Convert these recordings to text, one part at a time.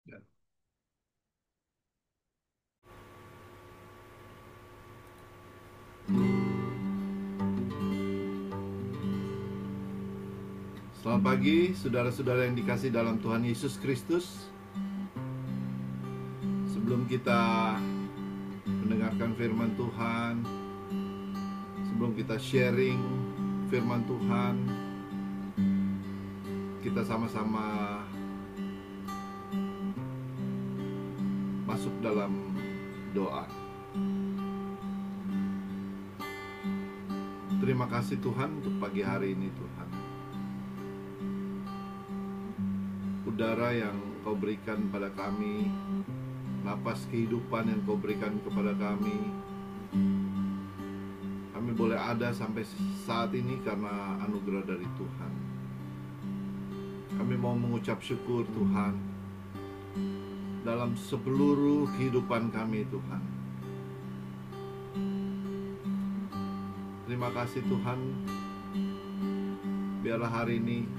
Ya. Selamat pagi, saudara-saudara yang dikasih dalam Tuhan Yesus Kristus. Sebelum kita mendengarkan firman Tuhan, sebelum kita sharing firman Tuhan, kita sama-sama masuk dalam doa. Terima kasih Tuhan untuk pagi hari ini Tuhan. Udara yang Kau berikan pada kami, napas kehidupan yang Kau berikan kepada kami. Kami boleh ada sampai saat ini karena anugerah dari Tuhan. Kami mau mengucap syukur Tuhan dalam seluruh kehidupan kami Tuhan. Terima kasih Tuhan. Biarlah hari ini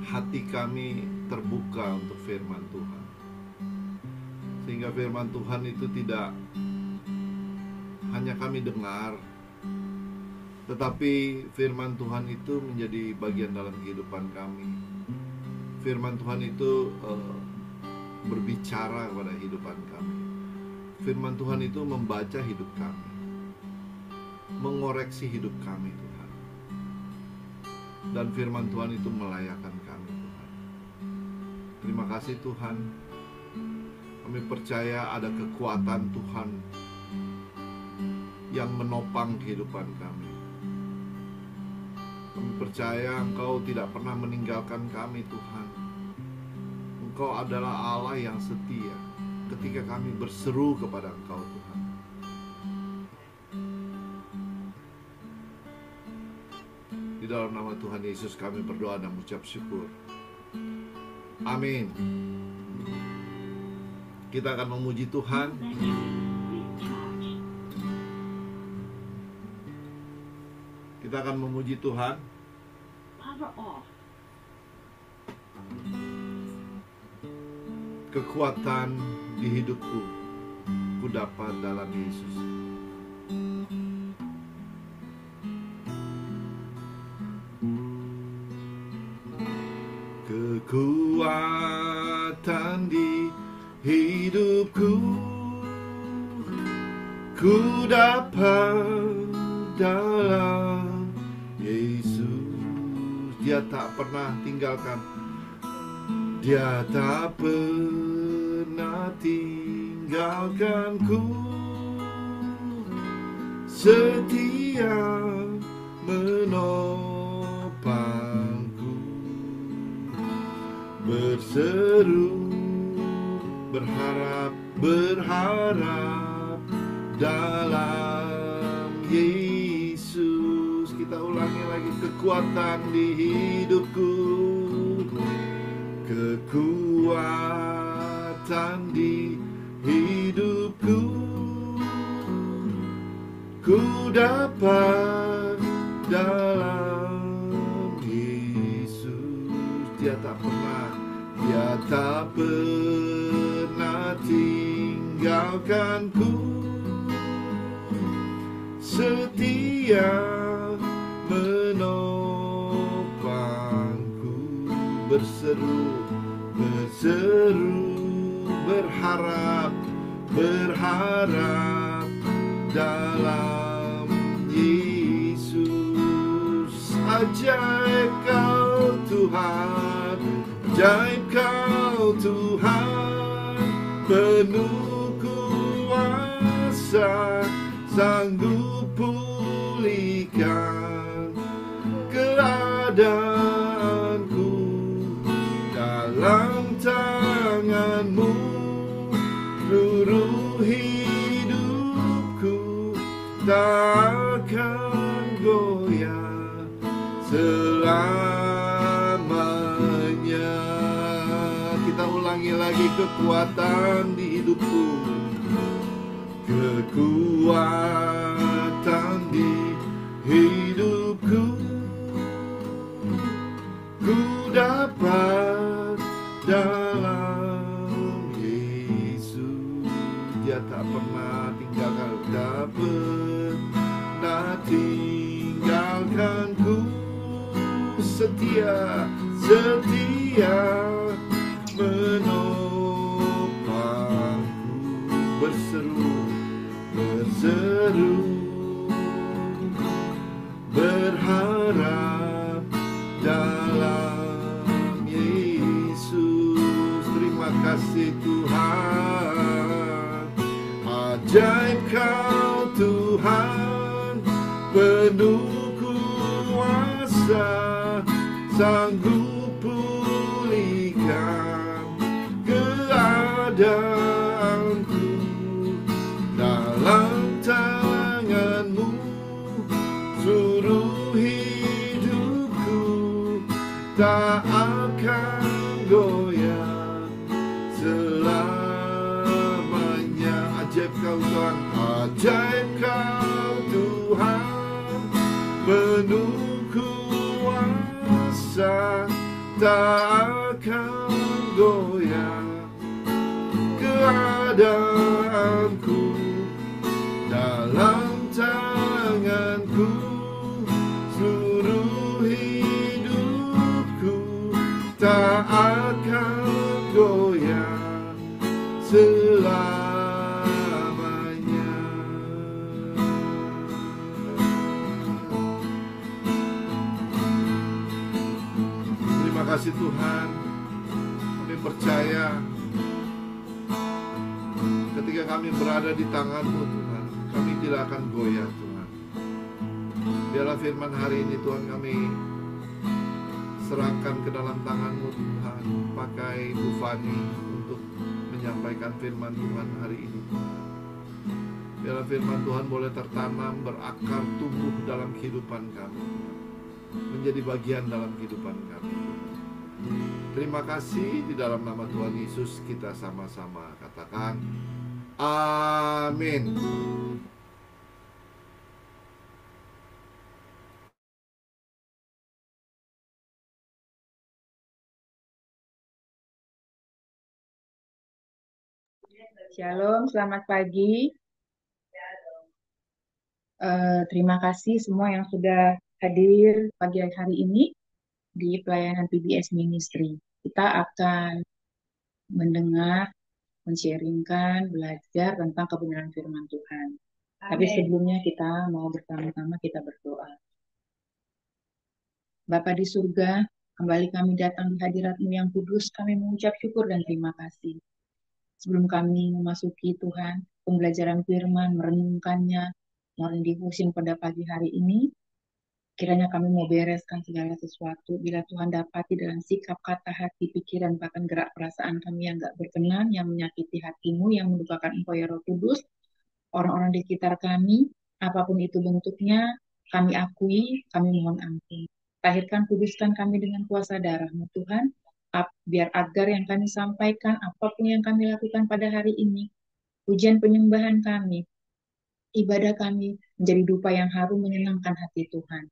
hati kami terbuka untuk firman Tuhan, sehingga firman Tuhan itu tidak hanya kami dengar, tetapi firman Tuhan itu menjadi bagian dalam kehidupan kami. Firman Tuhan itu berbicara kepada kehidupan kami. Firman Tuhan itu membaca hidup kami, mengoreksi hidup kami Tuhan. Dan firman Tuhan itu melayakkan kami Tuhan. Terima kasih Tuhan. Kami percaya ada kekuatan Tuhan yang menopang kehidupan kami. Kami percaya Engkau tidak pernah meninggalkan kami Tuhan. Engkau adalah Allah yang setia ketika kami berseru kepada Engkau Tuhan. Di dalam nama Tuhan Yesus kami berdoa dan mengucap syukur. Amin. Kita akan memuji Tuhan. Kita akan memuji Tuhan. Kekuatan di hidupku ku dapat dalam Yesus. Kekuatan di hidupku ku dapat dalam Yesus. Dia tak pernah tinggalkan, Dia tak pernah tinggalkanku, setia menopangku, berseru, berharap dalam Yesus. Kita ulangi lagi. Kekuatan di hidupku, kekuatan di hidupku ku dapat dalam Yesus. Dia tak pernah tinggalkanku, setia menopangku, berseru, berharap dalam Yesus. Ajaib Kau Tuhan, ajaib Kau Tuhan, penuh kuasa, sanggup pulihkan keadaanku, dalam tangan-Mu seluruh hidupku takkan goyah selamanya. Kita ulangi lagi. Kekuatan di hidupku, kekuatan di hidupku ku dapat dalam setia, setia menopangku. Berseru, berseru, berharap dalam Yesus. Terima kasih Tuhan, ajaib Kau Tuhan, penuh kuasa, sanggup pulihkan keadaanku. Dalam tangan-Mu seluruh hidupku tak akan goyah selamanya. Ajaib Kau Tuhan, ajaib Kau Tuhan, penuh kuasa, tak akan goyah keadaanku. Dalam tangan-Ku seluruh hidupku tak akan goyah selamanya. Terima kasih Tuhan, kami percaya ketika kami berada di tangan-Mu Tuhan, kami tidak akan goyah Tuhan. Biarlah firman hari ini Tuhan kami serahkan ke dalam tangan-Mu Tuhan. Pakai Bu Fani untuk menyampaikan firman Tuhan hari ini Tuhan. Biarlah firman Tuhan boleh tertanam, berakar, tumbuh dalam kehidupan kami, menjadi bagian dalam kehidupan kami. Terima kasih, di dalam nama Tuhan Yesus kita sama-sama katakan amin. Shalom, selamat pagi. Terima kasih semua yang sudah hadir pagi hari ini di pelayanan PBS Ministry. Kita akan mendengar, men-sharingkan, belajar tentang kebenaran firman Tuhan. Tapi sebelumnya kita mau bersama-sama kita berdoa. Bapa di surga, kembali kami datang di hadirat-Mu yang kudus, kami mengucap syukur dan terima kasih. Sebelum kami memasuki Tuhan, pembelajaran firman, merenungkannya, mohon difusin pada pagi hari ini, kiranya kami mau bereskan segala sesuatu, bila Tuhan dapati dalam sikap, kata, hati, pikiran, bahkan gerak perasaan kami yang gak berkenan, yang menyakiti hati-Mu, yang mendukakan Engkau ya Roh Kudus, orang-orang di sekitar kami, apapun itu bentuknya, kami akui, kami mohon ampun. Tahirkan, kuduskan kami dengan kuasa darah-Mu Tuhan, biar agar yang kami sampaikan, apapun yang kami lakukan pada hari ini, pujian penyembahan kami, ibadah kami menjadi dupa yang harum menyenangkan hati Tuhan.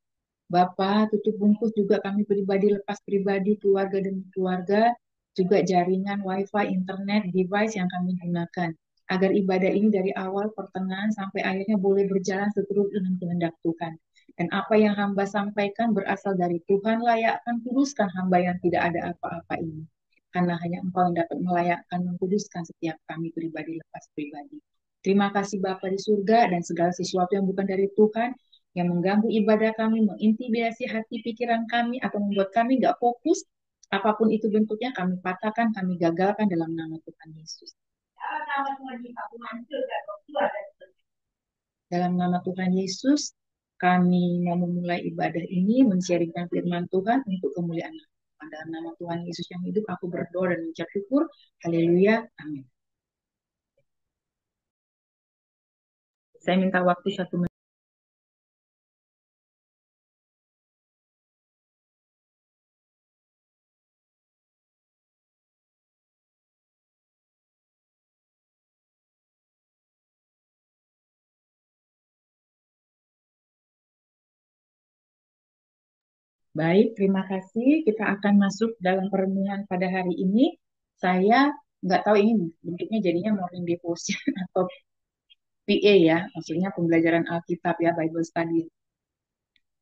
Bapa, tutup bungkus juga kami pribadi, lepas pribadi, keluarga demi keluarga, juga jaringan, wifi, internet, device yang kami gunakan. Agar ibadah ini dari awal, pertengahan, sampai akhirnya boleh berjalan seturut dengan kehendak Tuhan. Dan apa yang hamba sampaikan berasal dari Tuhan, layakkan, kuduskan hamba yang tidak ada apa-apa ini. Karena hanya Engkau yang dapat melayakkan, mengkuduskan setiap kami pribadi, lepas pribadi. Terima kasih Bapa di surga, dan segala sesuatu yang bukan dari Tuhan, yang mengganggu ibadah kami, mengintimidasi hati pikiran kami, atau membuat kami gak fokus, apapun itu bentuknya, kami patahkan, kami gagalkan dalam nama Tuhan Yesus. Dalam nama Tuhan Yesus, kami mau memulai ibadah ini, men-sharingkan firman Tuhan untuk kemuliaan Tuhan. Dalam nama Tuhan Yesus yang hidup, aku berdoa dan mengucap syukur. Haleluya, amin. Saya minta waktu 1 menit. Baik, terima kasih. Kita akan masuk dalam perenungan pada hari ini. Saya nggak tahu ini bentuknya jadinya morning devotion atau PA ya, maksudnya pembelajaran Alkitab ya, Bible study.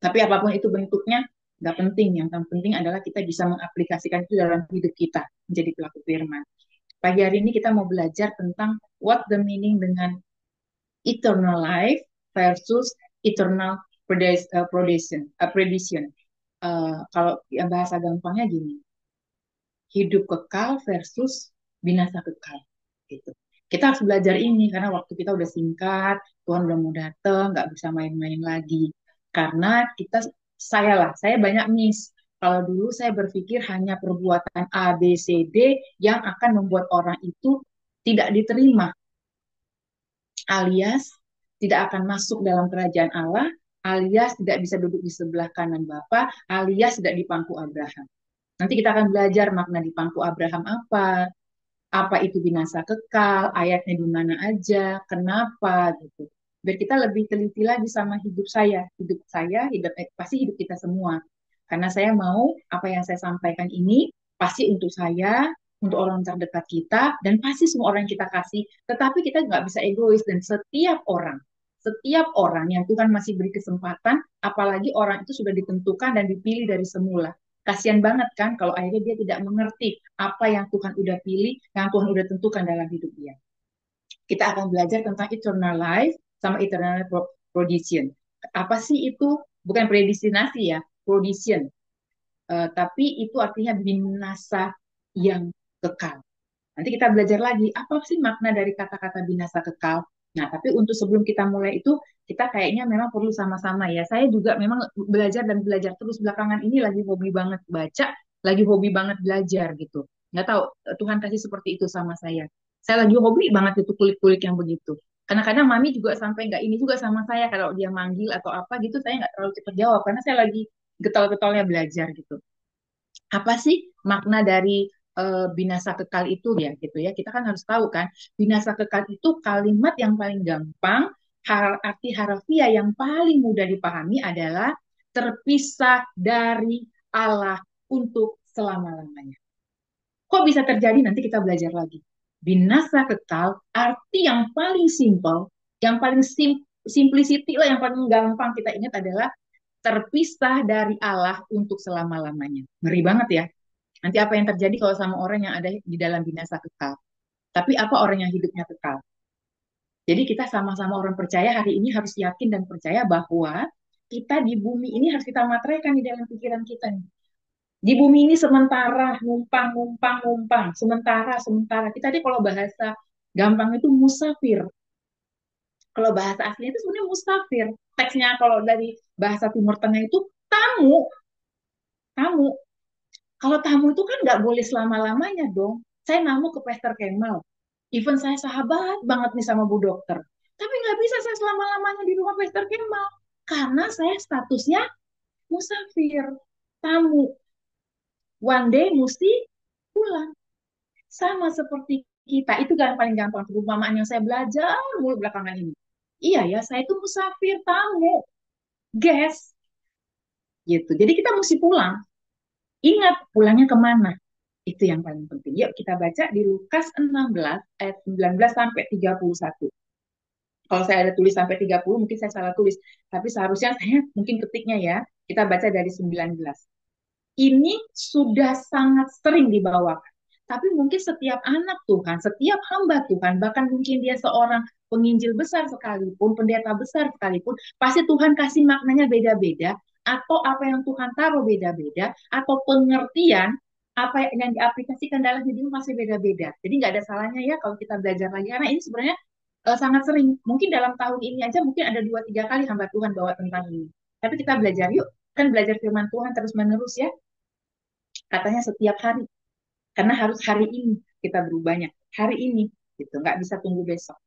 Tapi apapun itu bentuknya, Nggak penting, yang penting adalah kita bisa mengaplikasikan itu dalam hidup kita menjadi pelaku firman. Pagi hari ini kita mau belajar tentang what the meaning dengan eternal life versus eternal prediction. Kalau bahasa gampangnya gini, hidup kekal versus binasa kekal. Gitu. Kita harus belajar ini karena waktu kita udah singkat, Tuhan udah mau datang, nggak bisa main-main lagi. Karena saya banyak miss. Kalau dulu saya berpikir hanya perbuatan A, B, C, D yang akan membuat orang itu tidak diterima, alias tidak akan masuk dalam kerajaan Allah, alias tidak bisa duduk di sebelah kanan Bapa, alias tidak di pangku Abraham. Nanti kita akan belajar makna di pangku Abraham apa itu binasa kekal, ayatnya di mana aja, kenapa gitu. Biar kita lebih teliti lagi sama hidup saya, pasti hidup kita semua. Karena saya mau apa yang saya sampaikan ini pasti untuk saya, untuk orang terdekat kita, dan pasti semua orang yang kita kasih. Tetapi kita nggak bisa egois dan setiap orang yang Tuhan masih beri kesempatan, apalagi orang itu sudah ditentukan dan dipilih dari semula. Kasian banget kan kalau akhirnya dia tidak mengerti apa yang Tuhan udah pilih, yang Tuhan udah tentukan dalam hidup dia. Kita akan belajar tentang eternal life sama eternal prediction. Apa sih itu? Bukan predestinasi ya, prediction. Tapi itu artinya binasa yang kekal. Nanti kita belajar lagi, apa sih makna dari kata-kata binasa kekal? Nah, tapi untuk sebelum kita mulai itu, kita kayaknya memang perlu sama-sama ya. Saya juga memang belajar dan belajar terus belakangan ini lagi hobi banget baca, lagi hobi banget belajar gitu. Nggak tahu, Tuhan kasih seperti itu sama saya. Saya lagi hobi banget itu kulik-kulik yang begitu. Kadang-kadang mami juga sampai nggak ini juga sama saya, kalau dia manggil atau apa gitu, saya nggak terlalu cepat jawab, karena saya lagi getol-getolnya belajar gitu. Apa sih makna dari binasa kekal itu ya gitu ya. Kita kan harus tahu kan, binasa kekal itu kalimat yang paling gampang, arti harafiah yang paling mudah dipahami adalah terpisah dari Allah untuk selama-lamanya. Kok bisa terjadi? Nanti kita belajar lagi. Binasa kekal, arti yang paling simple, yang paling simplicity lah, yang paling gampang kita ingat adalah terpisah dari Allah untuk selama-lamanya. Ngeri banget ya. Nanti apa yang terjadi kalau sama orang yang ada di dalam binasa kekal? Tapi apa orang yang hidupnya kekal? Jadi kita sama-sama orang percaya hari ini harus yakin dan percaya bahwa kita di bumi ini harus kita materaikan di dalam pikiran kita nih. Di bumi ini sementara, numpang, numpang, numpang. Sementara, sementara. Kita tadi kalau bahasa gampang itu musafir. Kalau bahasa asli itu sebenarnya musafir. Teksnya kalau dari bahasa Timur Tengah itu tamu, tamu. Kalau tamu itu kan nggak boleh selama-lamanya dong. Saya namu ke Pastor Kemal. Even saya sahabat banget nih sama Bu Dokter. Tapi nggak bisa saya selama-lamanya di rumah Pastor Kemal. Karena saya statusnya musafir, tamu. One day mesti pulang. Sama seperti kita. Itu kan paling gampang. Perumpamaan yang saya belajar mulu belakangan ini. Iya ya, saya itu musafir, tamu, guest. Gitu. Jadi kita mesti pulang. Ingat pulangnya kemana? Itu yang paling penting. Yuk kita baca di Lukas 16 ayat 19 sampai 31. Kalau saya ada tulis sampai 30, mungkin saya salah tulis. Tapi seharusnya saya mungkin ketiknya ya. Kita baca dari 19. Ini sudah sangat sering dibawakan. Tapi mungkin setiap anak Tuhan, setiap hamba Tuhan, bahkan mungkin dia seorang penginjil besar sekalipun, pendeta besar sekalipun, pasti Tuhan kasih maknanya beda-beda, atau apa yang Tuhan taruh beda-beda, atau pengertian apa yang diaplikasikan dalam hidup masih beda-beda. Jadi nggak ada salahnya ya kalau kita belajar lagi, karena ini sebenarnya sangat sering. Mungkin dalam tahun ini aja mungkin ada 2-3 kali hamba Tuhan bawa tentang ini. Tapi kita belajar yuk, kan belajar firman Tuhan terus-menerus ya. Katanya setiap hari, karena harus hari ini kita berubahnya, hari ini gitu, nggak bisa tunggu besok.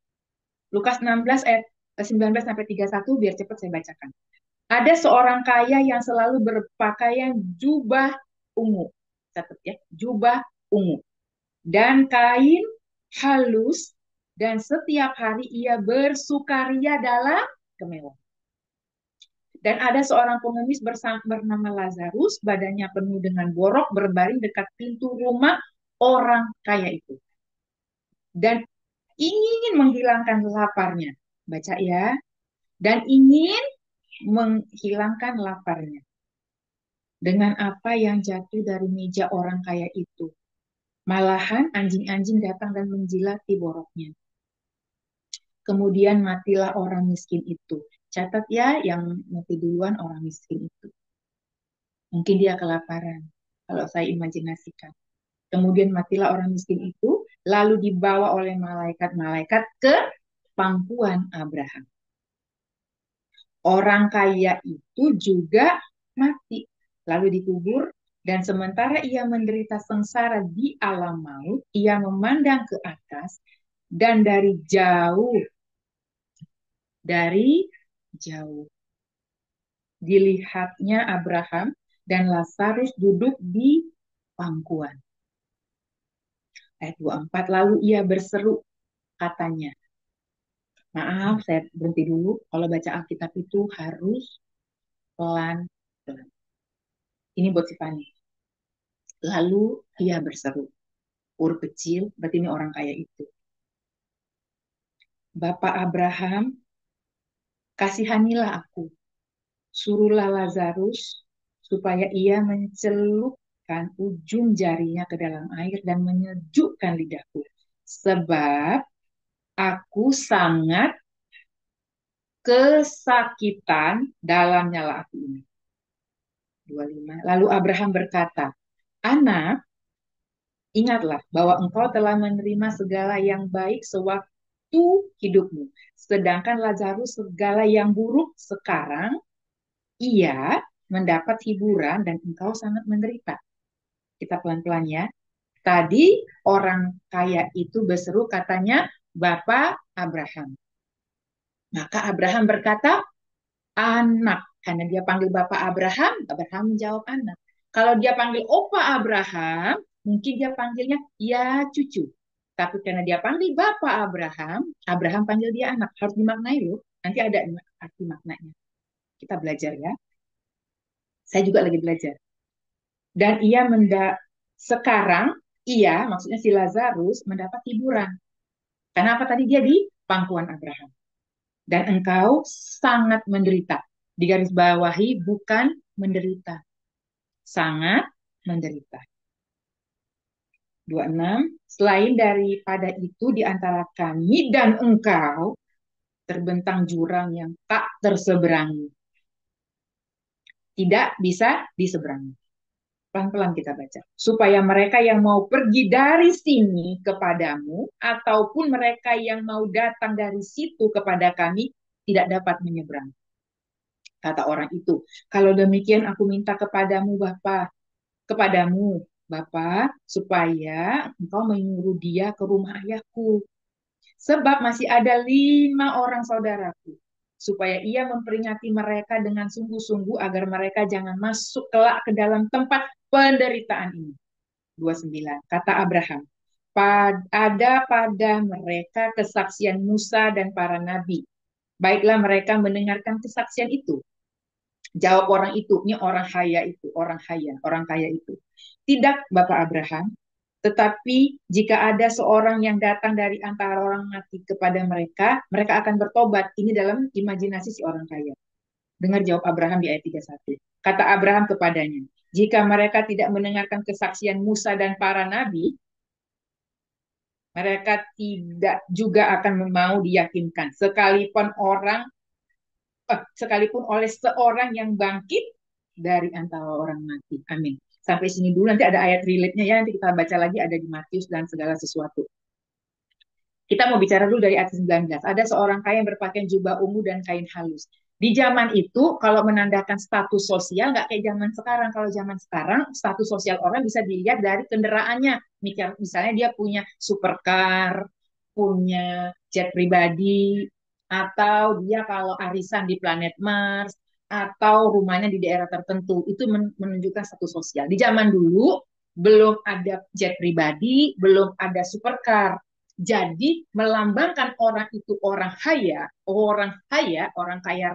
Lukas 16 ayat 19 sampai 31, biar cepat saya bacakan. Ada seorang kaya yang selalu berpakaian jubah ungu, catat ya, jubah ungu dan kain halus, dan setiap hari ia bersukaria dalam kemewahan. Dan ada seorang pengemis bernama Lazarus, badannya penuh dengan borok, berbaring dekat pintu rumah orang kaya itu. Dan ingin menghilangkan laparnya. Baca ya. Dan ingin menghilangkan laparnya. dengan apa yang jatuh dari meja orang kaya itu. Malahan anjing-anjing datang dan menjilati boroknya. Kemudian matilah orang miskin itu. Catat ya, yang mati duluan orang miskin itu. Mungkin dia kelaparan, kalau saya imajinasikan. Kemudian matilah orang miskin itu, lalu dibawa oleh malaikat-malaikat ke pangkuan Abraham. Orang kaya itu juga mati, lalu dikubur, dan sementara ia menderita sengsara di alam maut, ia memandang ke atas, dan dari jauh, dilihatnya Abraham dan Lazarus duduk di pangkuan. Ayat 24, lalu ia berseru, katanya, maaf, saya berhenti dulu. Kalau baca Alkitab itu harus pelan-pelan. Ini buat si Fani. Lalu ia berseru, huruf kecil, berarti ini orang kaya itu. Bapak Abraham, kasihanilah aku. Suruhlah Lazarus supaya ia mencelupkan ujung jarinya ke dalam air dan menyejukkan lidahku. Sebab aku sangat kesakitan dalam nyala api ini. 25. Lalu Abraham berkata, Anak, ingatlah bahwa engkau telah menerima segala yang baik sewaktu hidupmu. Sedangkan Lazarus segala yang buruk sekarang ia mendapat hiburan dan engkau sangat menderita. Kita pelan-pelan ya. Tadi orang kaya itu berseru katanya Bapak Abraham. Maka Abraham berkata, anak. Karena dia panggil Bapak Abraham, Abraham menjawab anak. Kalau dia panggil Opa Abraham, mungkin dia panggilnya ya cucu. Tapi karena dia panggil Bapak Abraham, Abraham panggil dia anak. Harus dimaknai loh. Nanti ada arti maknanya. Kita belajar ya. Saya juga lagi belajar. Dan sekarang ia, maksudnya si Lazarus, mendapat hiburan. Karena apa tadi dia di pangkuan Abraham. Dan engkau sangat menderita. Di garis bawahi bukan menderita. Sangat menderita. 26. Selain daripada itu di antara kami dan engkau terbentang jurang yang tak terseberangi. Tidak bisa diseberangi. Pelan-pelan kita baca. Supaya mereka yang mau pergi dari sini kepadamu, ataupun mereka yang mau datang dari situ kepada kami, tidak dapat menyeberang. Kata orang itu, kalau demikian aku minta kepadamu, Bapa, supaya engkau menyuruh dia ke rumah ayahku. Sebab masih ada 5 orang saudaraku, supaya ia memperingati mereka dengan sungguh-sungguh agar mereka jangan masuk kelak ke dalam tempat penderitaan ini. 29. Kata Abraham, ada pada mereka kesaksian Musa dan para nabi. Baiklah mereka mendengarkan kesaksian itu. Jawab orang itu, ini orang kaya itu. Tidak, Bapak Abraham, tetapi jika ada seorang yang datang dari antara orang mati kepada mereka, mereka akan bertobat. Ini dalam imajinasi si orang kaya. Dengar jawab Abraham di ayat 31. Kata Abraham kepadanya, jika mereka tidak mendengarkan kesaksian Musa dan para nabi, mereka tidak juga akan mau diyakinkan. Sekalipun oleh seorang yang bangkit dari antara orang mati. Amin. Sampai sini dulu, nanti ada ayat relate-nya ya, nanti kita baca lagi, ada di Matius dan segala sesuatu. Kita mau bicara dulu dari ayat 19. Ada seorang kaya yang berpakaian jubah ungu dan kain halus. Di zaman itu, kalau menandakan status sosial, nggak kayak zaman sekarang. Kalau zaman sekarang, status sosial orang bisa dilihat dari kendaraannya. Misalnya dia punya supercar, punya jet pribadi, atau dia kalau arisan di planet Mars, atau rumahnya di daerah tertentu. Itu menunjukkan status sosial. Di zaman dulu, belum ada jet pribadi, belum ada supercar. Jadi melambangkan orang itu orang kaya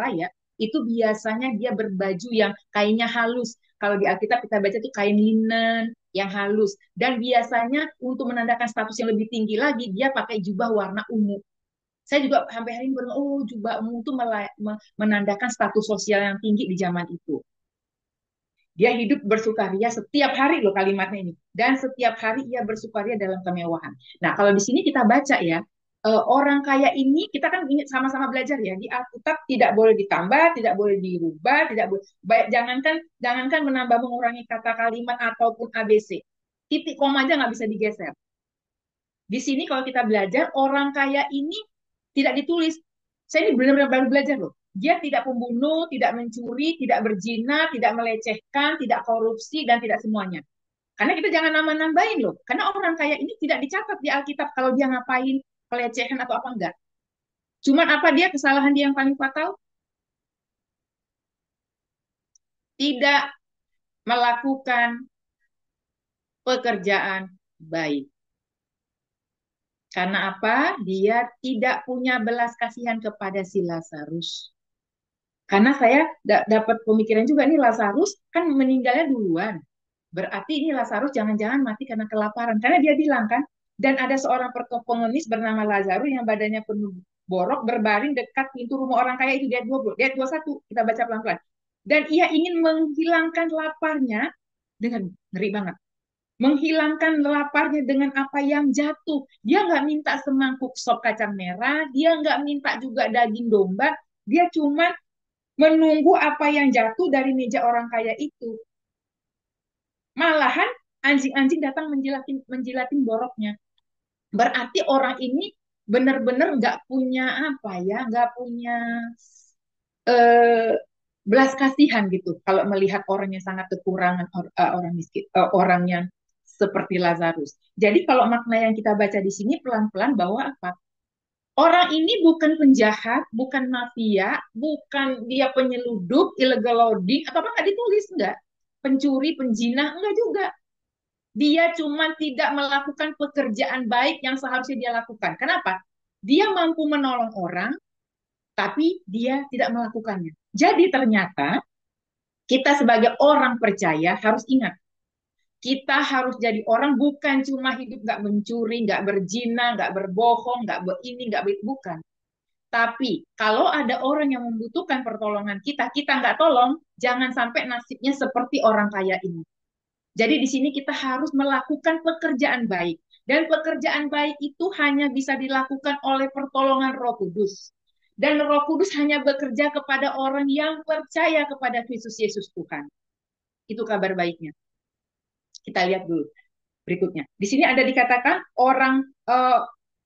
raya, itu biasanya dia berbaju yang kainnya halus. Kalau di Alkitab kita baca itu kain linen yang halus. Dan biasanya untuk menandakan status yang lebih tinggi lagi, dia pakai jubah warna ungu. Saya juga sampai hari ini jubah ungu itu menandakan status sosial yang tinggi di zaman itu. Dia hidup bersukaria setiap hari loh kalimatnya ini. Dan setiap hari ia bersukaria dalam kemewahan. Nah, kalau di sini kita baca ya, orang kaya ini kita kan ingin sama-sama belajar ya di Alkitab tidak boleh ditambah, tidak boleh dirubah, tidak boleh jangankan jangankan menambah mengurangi kata kalimat ataupun ABC. Titik koma aja nggak bisa digeser. Di sini kalau kita belajar orang kaya ini tidak ditulis. Saya ini benar-benar baru belajar loh. Dia tidak pembunuh, tidak mencuri, tidak berzina, tidak melecehkan, tidak korupsi, dan tidak semuanya. Karena kita jangan nambah-nambahin loh. Karena orang kaya ini tidak dicatat di Alkitab kalau dia ngapain, pelecehan atau apa enggak. Cuman apa dia kesalahan dia yang paling fatal? Tidak melakukan pekerjaan baik. Karena apa? Dia tidak punya belas kasihan kepada si Lazarus. Karena saya dapat pemikiran juga nih Lazarus kan meninggalnya duluan. Berarti ini Lazarus jangan-jangan mati karena kelaparan. Karena dia bilang kan, dan ada seorang pengemis bernama Lazarus yang badannya penuh borok berbaring dekat pintu rumah orang kaya itu. Dia 21, kita baca pelan-pelan. Dan ia ingin menghilangkan laparnya dengan ngeri banget. Menghilangkan laparnya dengan apa yang jatuh. Dia nggak minta semangkuk sop kacang merah, dia nggak minta juga daging domba, dia cuma menunggu apa yang jatuh dari meja orang kaya itu. Malahan anjing-anjing datang menjilatin menjilatin boroknya. Berarti orang ini benar-benar nggak punya apa ya, nggak punya eh, belas kasihan gitu. Kalau melihat orang yang sangat kekurangan, orang miskin, orang yang seperti Lazarus. Jadi kalau makna yang kita baca di sini pelan-pelan bahwa apa? Orang ini bukan penjahat, bukan mafia, bukan dia penyeludup, illegal loading, atau apa nggak ditulis, enggak. Pencuri, penjinah, enggak juga. Dia cuma tidak melakukan pekerjaan baik yang seharusnya dia lakukan. Kenapa? Dia mampu menolong orang, tapi dia tidak melakukannya. Jadi ternyata kita sebagai orang percaya harus ingat, kita harus jadi orang bukan cuma hidup nggak mencuri, nggak berzina, nggak berbohong, nggak ini, nggak bukan. Tapi kalau ada orang yang membutuhkan pertolongan kita, kita nggak tolong, jangan sampai nasibnya seperti orang kaya ini. Jadi di sini kita harus melakukan pekerjaan baik. Dan pekerjaan baik itu hanya bisa dilakukan oleh pertolongan Roh Kudus. Dan Roh Kudus hanya bekerja kepada orang yang percaya kepada Kristus Yesus Tuhan. Itu kabar baiknya. Kita lihat dulu berikutnya. Di sini ada dikatakan orang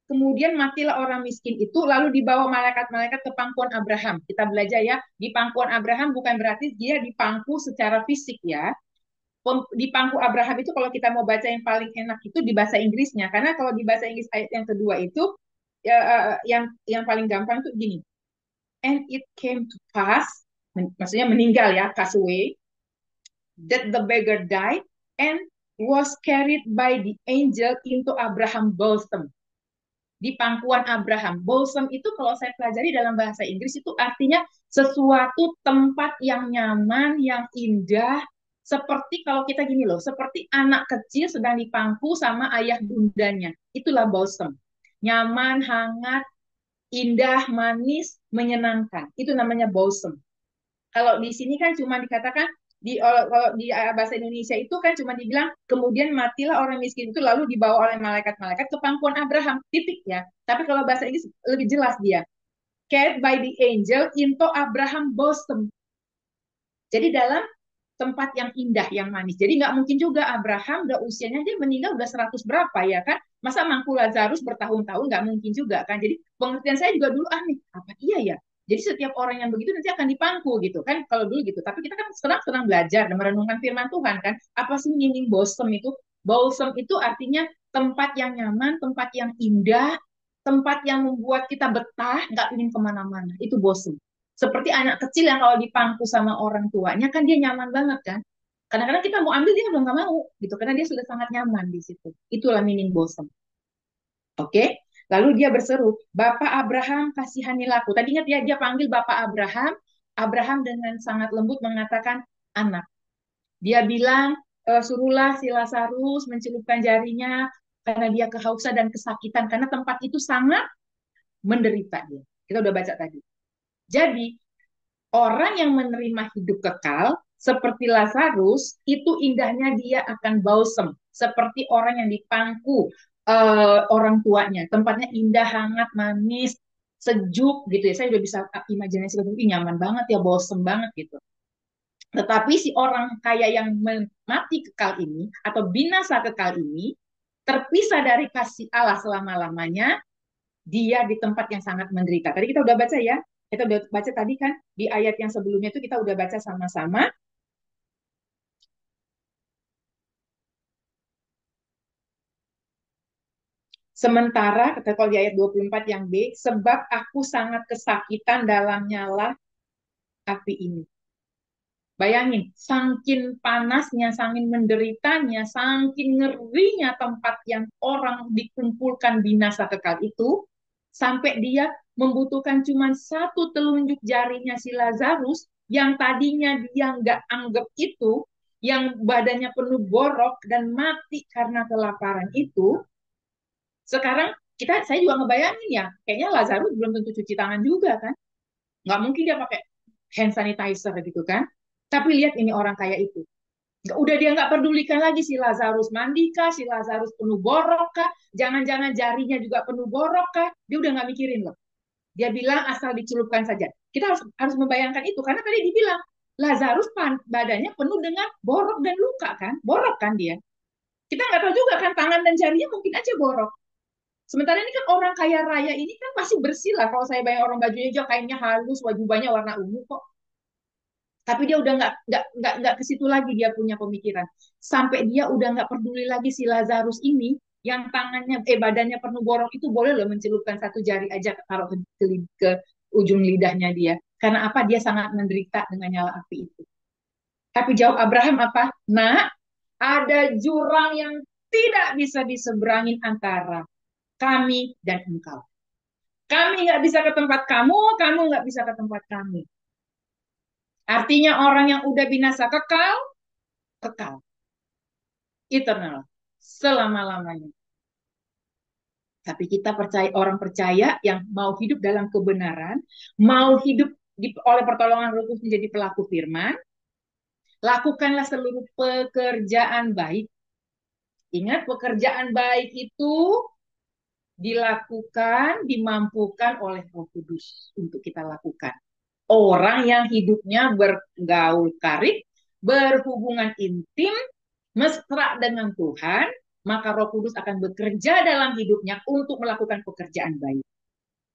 kemudian matilah orang miskin itu lalu dibawa malaikat-malaikat ke pangkuan Abraham. Kita belajar ya, di pangkuan Abraham bukan berarti dia dipangku secara fisik ya. Di pangku Abraham itu kalau kita mau baca yang paling enak itu di bahasa Inggrisnya. Karena kalau di bahasa Inggris ayat yang kedua itu ya, yang paling gampang itu gini. And it came to pass, maksudnya meninggal ya, pass away, that the beggar died and was carried by the angel into Abraham bosom. Di pangkuan Abraham. Bosom itu kalau saya pelajari dalam bahasa Inggris itu artinya sesuatu tempat yang nyaman, yang indah, seperti kalau kita gini loh, seperti anak kecil sedang dipangku sama ayah bundanya. Itulah bosom. Nyaman, hangat, indah, manis, menyenangkan. Itu namanya bosom. Kalau di sini kan cuma dikatakan kalau di bahasa Indonesia itu kan cuma dibilang kemudian matilah orang miskin itu lalu dibawa oleh malaikat-malaikat ke pangkuan Abraham titik ya. Tapi kalau bahasa Inggris lebih jelas dia carried by the angel into Abraham bosom. Jadi dalam tempat yang indah, yang manis. Jadi nggak mungkin juga Abraham udah usianya dia meninggal udah 100 berapa ya kan? Masa mangku Lazarus bertahun-tahun nggak mungkin juga kan? Jadi pengertian saya juga dulu nih apa iya ya? Jadi setiap orang yang begitu nanti akan dipangku gitu kan? Kalau dulu gitu. Tapi kita kan sedang belajar dan merenungkan firman Tuhan kan? Apa sih meaning bosom itu? Bosom itu artinya tempat yang nyaman, tempat yang indah, tempat yang membuat kita betah, nggak ingin kemana-mana. Itu bosom. Seperti anak kecil yang kalau dipangku sama orang tuanya kan dia nyaman banget kan. Kadang-kadang kita mau ambil dia udah nggak mau gitu karena dia sudah sangat nyaman di situ. Itulah meaning bosom. Oke. Lalu dia berseru, Bapak Abraham kasihanilah aku. Tadi ingat ya dia panggil Bapak Abraham. Abraham dengan sangat lembut mengatakan anak. Dia bilang suruhlah si Lazarus mencelupkan jarinya karena dia kehausan dan kesakitan karena tempat itu sangat menderita dia. Kita udah baca tadi. Jadi orang yang menerima hidup kekal seperti Lazarus, itu indahnya dia akan balsam, seperti orang yang dipangku orang tuanya. Tempatnya indah, hangat, manis, sejuk gitu ya. Saya udah bisa imajinasi, nyaman banget ya, balsam banget gitu. Tetapi si orang kaya yang mati kekal ini atau binasa kekal ini terpisah dari kasih Allah selama-lamanya, dia di tempat yang sangat menderita. Tadi kita udah baca ya, kita udah baca tadi kan di ayat yang sebelumnya itu kita udah baca sama-sama. Sementara kalau di ayat 24 yang B, sebab aku sangat kesakitan dalam nyala api ini. Bayangin, saking panasnya, saking menderitanya, saking ngerinya tempat yang orang dikumpulkan binasa kekal itu, sampai dia membutuhkan cuma satu telunjuk jarinya si Lazarus, yang tadinya dia nggak anggap itu, yang badannya penuh borok dan mati karena kelaparan itu, sekarang saya juga ngebayangin ya, kayaknya Lazarus belum tentu cuci tangan juga kan, nggak mungkin dia pakai hand sanitizer gitu kan. Tapi lihat ini orang kaya itu, udah dia nggak pedulikan lagi si Lazarus mandi kah, si Lazarus penuh borok kah, jangan-jangan jarinya juga penuh borok kah, dia udah nggak mikirin loh. Dia bilang asal dicelupkan saja. Kita harus membayangkan itu karena tadi dibilang Lazarus badannya penuh dengan borok dan luka kan, borok kan dia. Kita nggak tahu juga kan tangan dan jarinya mungkin aja borok. Sementara ini kan orang kaya raya ini kan masih bersih lah. Kalau saya bayang orang bajunya aja kainnya halus, wajubahnya warna ungu kok. Tapi dia udah nggak ke situ lagi, dia punya pemikiran. Sampai dia udah nggak peduli lagi si Lazarus ini yang tangannya badannya penuh borok itu boleh loh mencelupkan satu jari aja taruh ke ujung lidahnya dia. Karena apa? Dia sangat menderita dengan nyala api itu. Tapi jawab Abraham apa? Nah, ada jurang yang tidak bisa diseberangin antara kami dan engkau. Kami nggak bisa ke tempat kamu, kamu nggak bisa ke tempat kami. Artinya orang yang udah binasa kekal, kekal. Eternal. Selama-lamanya. Tapi kita percaya, orang percaya yang mau hidup dalam kebenaran, mau hidup oleh pertolongan Roh Kudus menjadi pelaku firman, lakukanlah seluruh pekerjaan baik. Ingat, pekerjaan baik itu dilakukan, dimampukan oleh Roh Kudus untuk kita lakukan. Orang yang hidupnya bergaul karib, berhubungan intim, mesra dengan Tuhan, maka Roh Kudus akan bekerja dalam hidupnya untuk melakukan pekerjaan baik.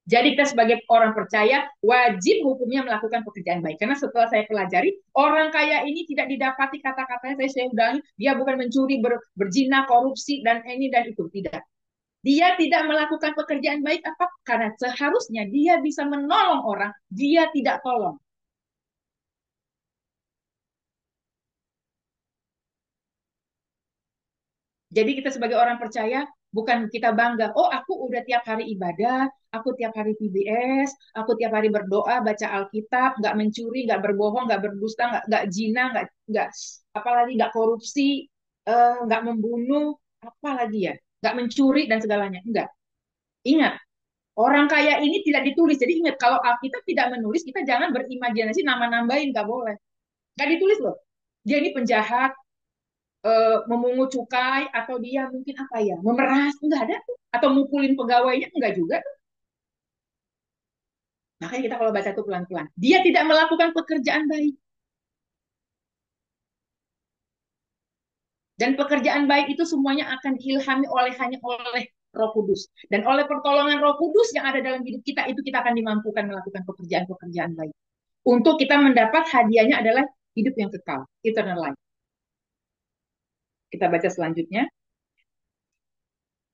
Jadi kita sebagai orang percaya wajib hukumnya melakukan pekerjaan baik. Karena setelah saya pelajari, orang kaya ini tidak didapati kata-katanya, saya ulangi, dia bukan mencuri, berzina, korupsi, dan ini dan itu. Tidak. Dia tidak melakukan pekerjaan baik apa? Karena seharusnya dia bisa menolong orang, dia tidak tolong. Jadi kita sebagai orang percaya bukan kita bangga, oh aku udah tiap hari ibadah, aku tiap hari PBS, aku tiap hari berdoa, baca Alkitab, nggak mencuri, nggak berbohong, nggak berdusta, nggak zina, nggak apalagi nggak korupsi, nggak membunuh, apalagi ya, nggak mencuri dan segalanya. Enggak. Ingat, orang kaya ini tidak ditulis. Jadi ingat, kalau Alkitab tidak menulis, kita jangan berimajinasi nama-nambahin, nggak boleh. Nggak ditulis loh. Dia ini penjahat, memungut cukai, atau dia mungkin apa ya, memeras, enggak ada tuh. Atau mukulin pegawainya, enggak juga tuh. Makanya kita kalau baca itu pelan-pelan. Dia tidak melakukan pekerjaan baik. Dan pekerjaan baik itu semuanya akan diilhami hanya oleh Roh Kudus. Dan oleh pertolongan Roh Kudus yang ada dalam hidup kita, itu kita akan dimampukan melakukan pekerjaan-pekerjaan baik. Untuk kita mendapat hadiahnya adalah hidup yang kekal, eternal life. Kita baca selanjutnya.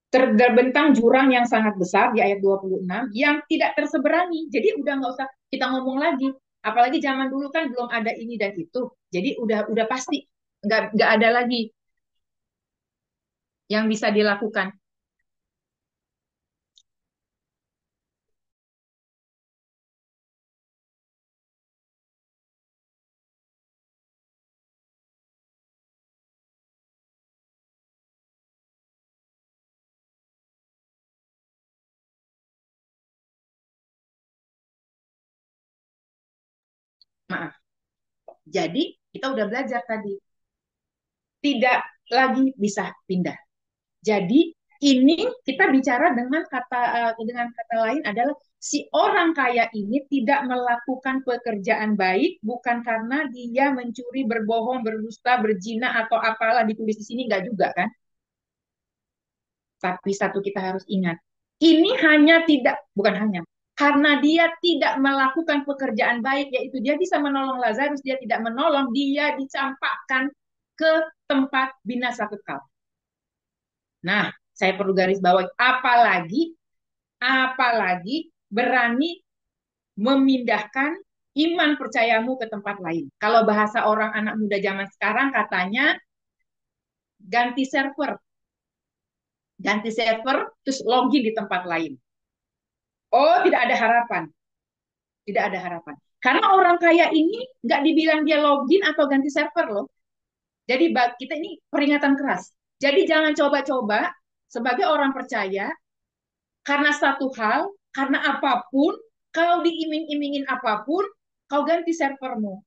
Terbentang jurang yang sangat besar di ayat 26 yang tidak terseberangi. Jadi udah nggak usah kita ngomong lagi. Apalagi zaman dulu kan belum ada ini dan itu. Jadi udah pasti nggak ada lagi yang bisa dilakukan. Maaf. Jadi Kita udah belajar tadi, tidak lagi bisa pindah. Jadi ini kita bicara dengan kata lain adalah si orang kaya ini tidak melakukan pekerjaan baik bukan karena dia mencuri, berbohong, berdusta, berzina atau apalah ditulis di sini enggak juga kan? Tapi satu kita harus ingat, ini hanya tidak, bukan hanya, karena dia tidak melakukan pekerjaan baik, yaitu dia bisa menolong Lazarus, dia tidak menolong, dia dicampakkan ke tempat binasa kekal. Nah, saya perlu garis bawahi, apalagi berani memindahkan iman percayamu ke tempat lain. Kalau bahasa orang anak muda zaman sekarang katanya ganti server, terus login di tempat lain. Oh, tidak ada harapan. Tidak ada harapan. Karena orang kaya ini nggak dibilang dia login atau ganti server loh. Jadi kita ini peringatan keras. Jadi jangan coba-coba sebagai orang percaya karena satu hal, karena apapun, kalau diiming-imingin apapun, kau ganti servermu.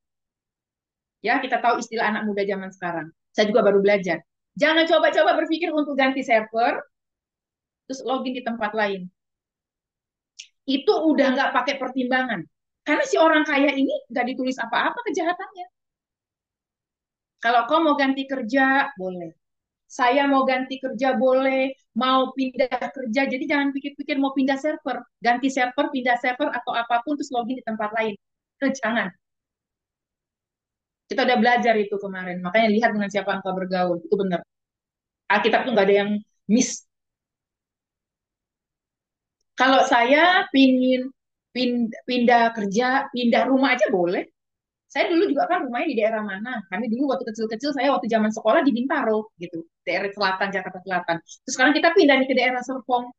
Ya, kita tahu istilah anak muda zaman sekarang. Saya juga baru belajar. Jangan coba-coba berpikir untuk ganti server, terus login di tempat lain. Itu udah nggak pakai pertimbangan. Karena si orang kaya ini nggak ditulis apa-apa kejahatannya. Kalau kau mau ganti kerja, boleh. Saya mau ganti kerja, boleh. Mau pindah kerja, jadi jangan pikir-pikir mau pindah server. Ganti server, pindah server, atau apapun, terus login di tempat lain. Jangan. Kita udah belajar itu kemarin. Makanya lihat dengan siapa engkau bergaul. Itu benar. Alkitab tuh nggak ada yang miss. Kalau saya pindah kerja, pindah rumah aja boleh. Saya dulu juga kan rumahnya di daerah mana. Kami dulu waktu kecil-kecil, saya waktu zaman sekolah di Bintaro, gitu. Daerah selatan, Jakarta Selatan. Terus sekarang kita pindah nih ke daerah Serpong.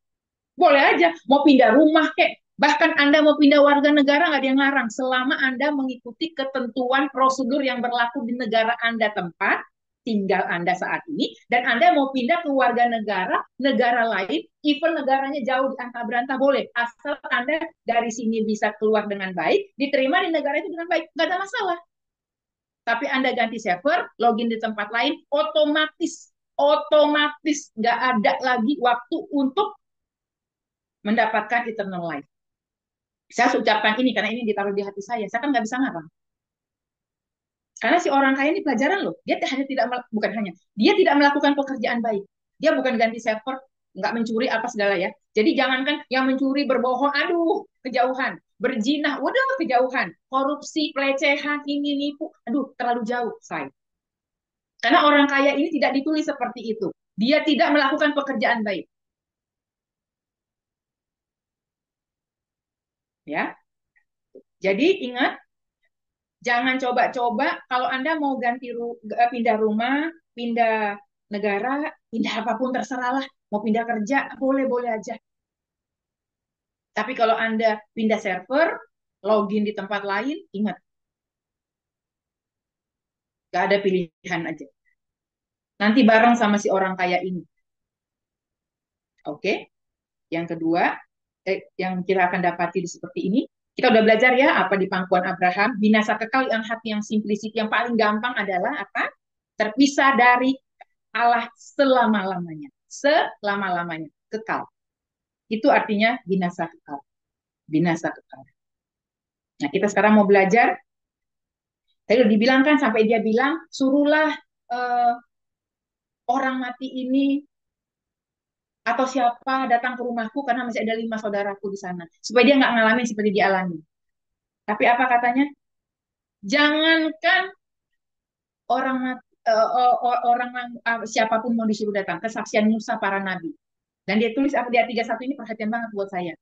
Boleh aja. Mau pindah rumah kek. Bahkan Anda mau pindah warga negara, nggak ada yang larang. Selama Anda mengikuti ketentuan prosedur yang berlaku di negara Anda tempat, tinggal Anda saat ini, dan Anda mau pindah ke warga negara lain, even negaranya jauh di antah berantah, boleh. Asal Anda dari sini bisa keluar dengan baik, diterima di negara itu dengan baik, nggak ada masalah. Tapi Anda ganti server, login di tempat lain, otomatis nggak ada lagi waktu untuk mendapatkan eternal life. Saya ucapkan ini karena ini ditaruh di hati saya. Saya kan nggak bisa ngarang. Karena si orang kaya ini pelajaran loh. Dia hanya tidak bukan hanya dia tidak melakukan pekerjaan baik. Dia bukan ganti server, nggak mencuri apa segala ya. Jadi jangankan yang mencuri, berbohong, aduh kejauhan. Berzina, waduh kejauhan. Korupsi, pelecehan, ini nipu, aduh terlalu jauh saya. Karena orang kaya ini tidak ditulis seperti itu. Dia tidak melakukan pekerjaan baik. Ya. Jadi ingat, jangan coba-coba kalau Anda mau pindah rumah, pindah negara, pindah apapun terserahlah. Mau pindah kerja, boleh-boleh aja. Tapi kalau Anda pindah server, login di tempat lain, ingat, gak ada pilihan aja. Nanti bareng sama si orang kaya ini. Oke? Yang kedua, yang kita akan dapati di seperti ini, kita udah belajar ya apa di pangkuan Abraham. Binasa kekal yang hati yang simplistik, yang paling gampang adalah apa? Terpisah dari Allah selama-lamanya. Selama-lamanya. Kekal. Itu artinya binasa kekal. Binasa kekal. Nah, kita sekarang mau belajar. Tadi udah dibilang kan, sampai dia bilang, suruhlah uh, orang mati ini atau siapa datang ke rumahku karena masih ada 5 saudaraku di sana. Supaya dia nggak ngalamin seperti dialami. Tapi apa katanya? Jangankan orang orang siapapun mau disuruh datang, kesaksian Musa para nabi. Dan dia tulis apa di ayat 31 ini perhatian banget buat saya.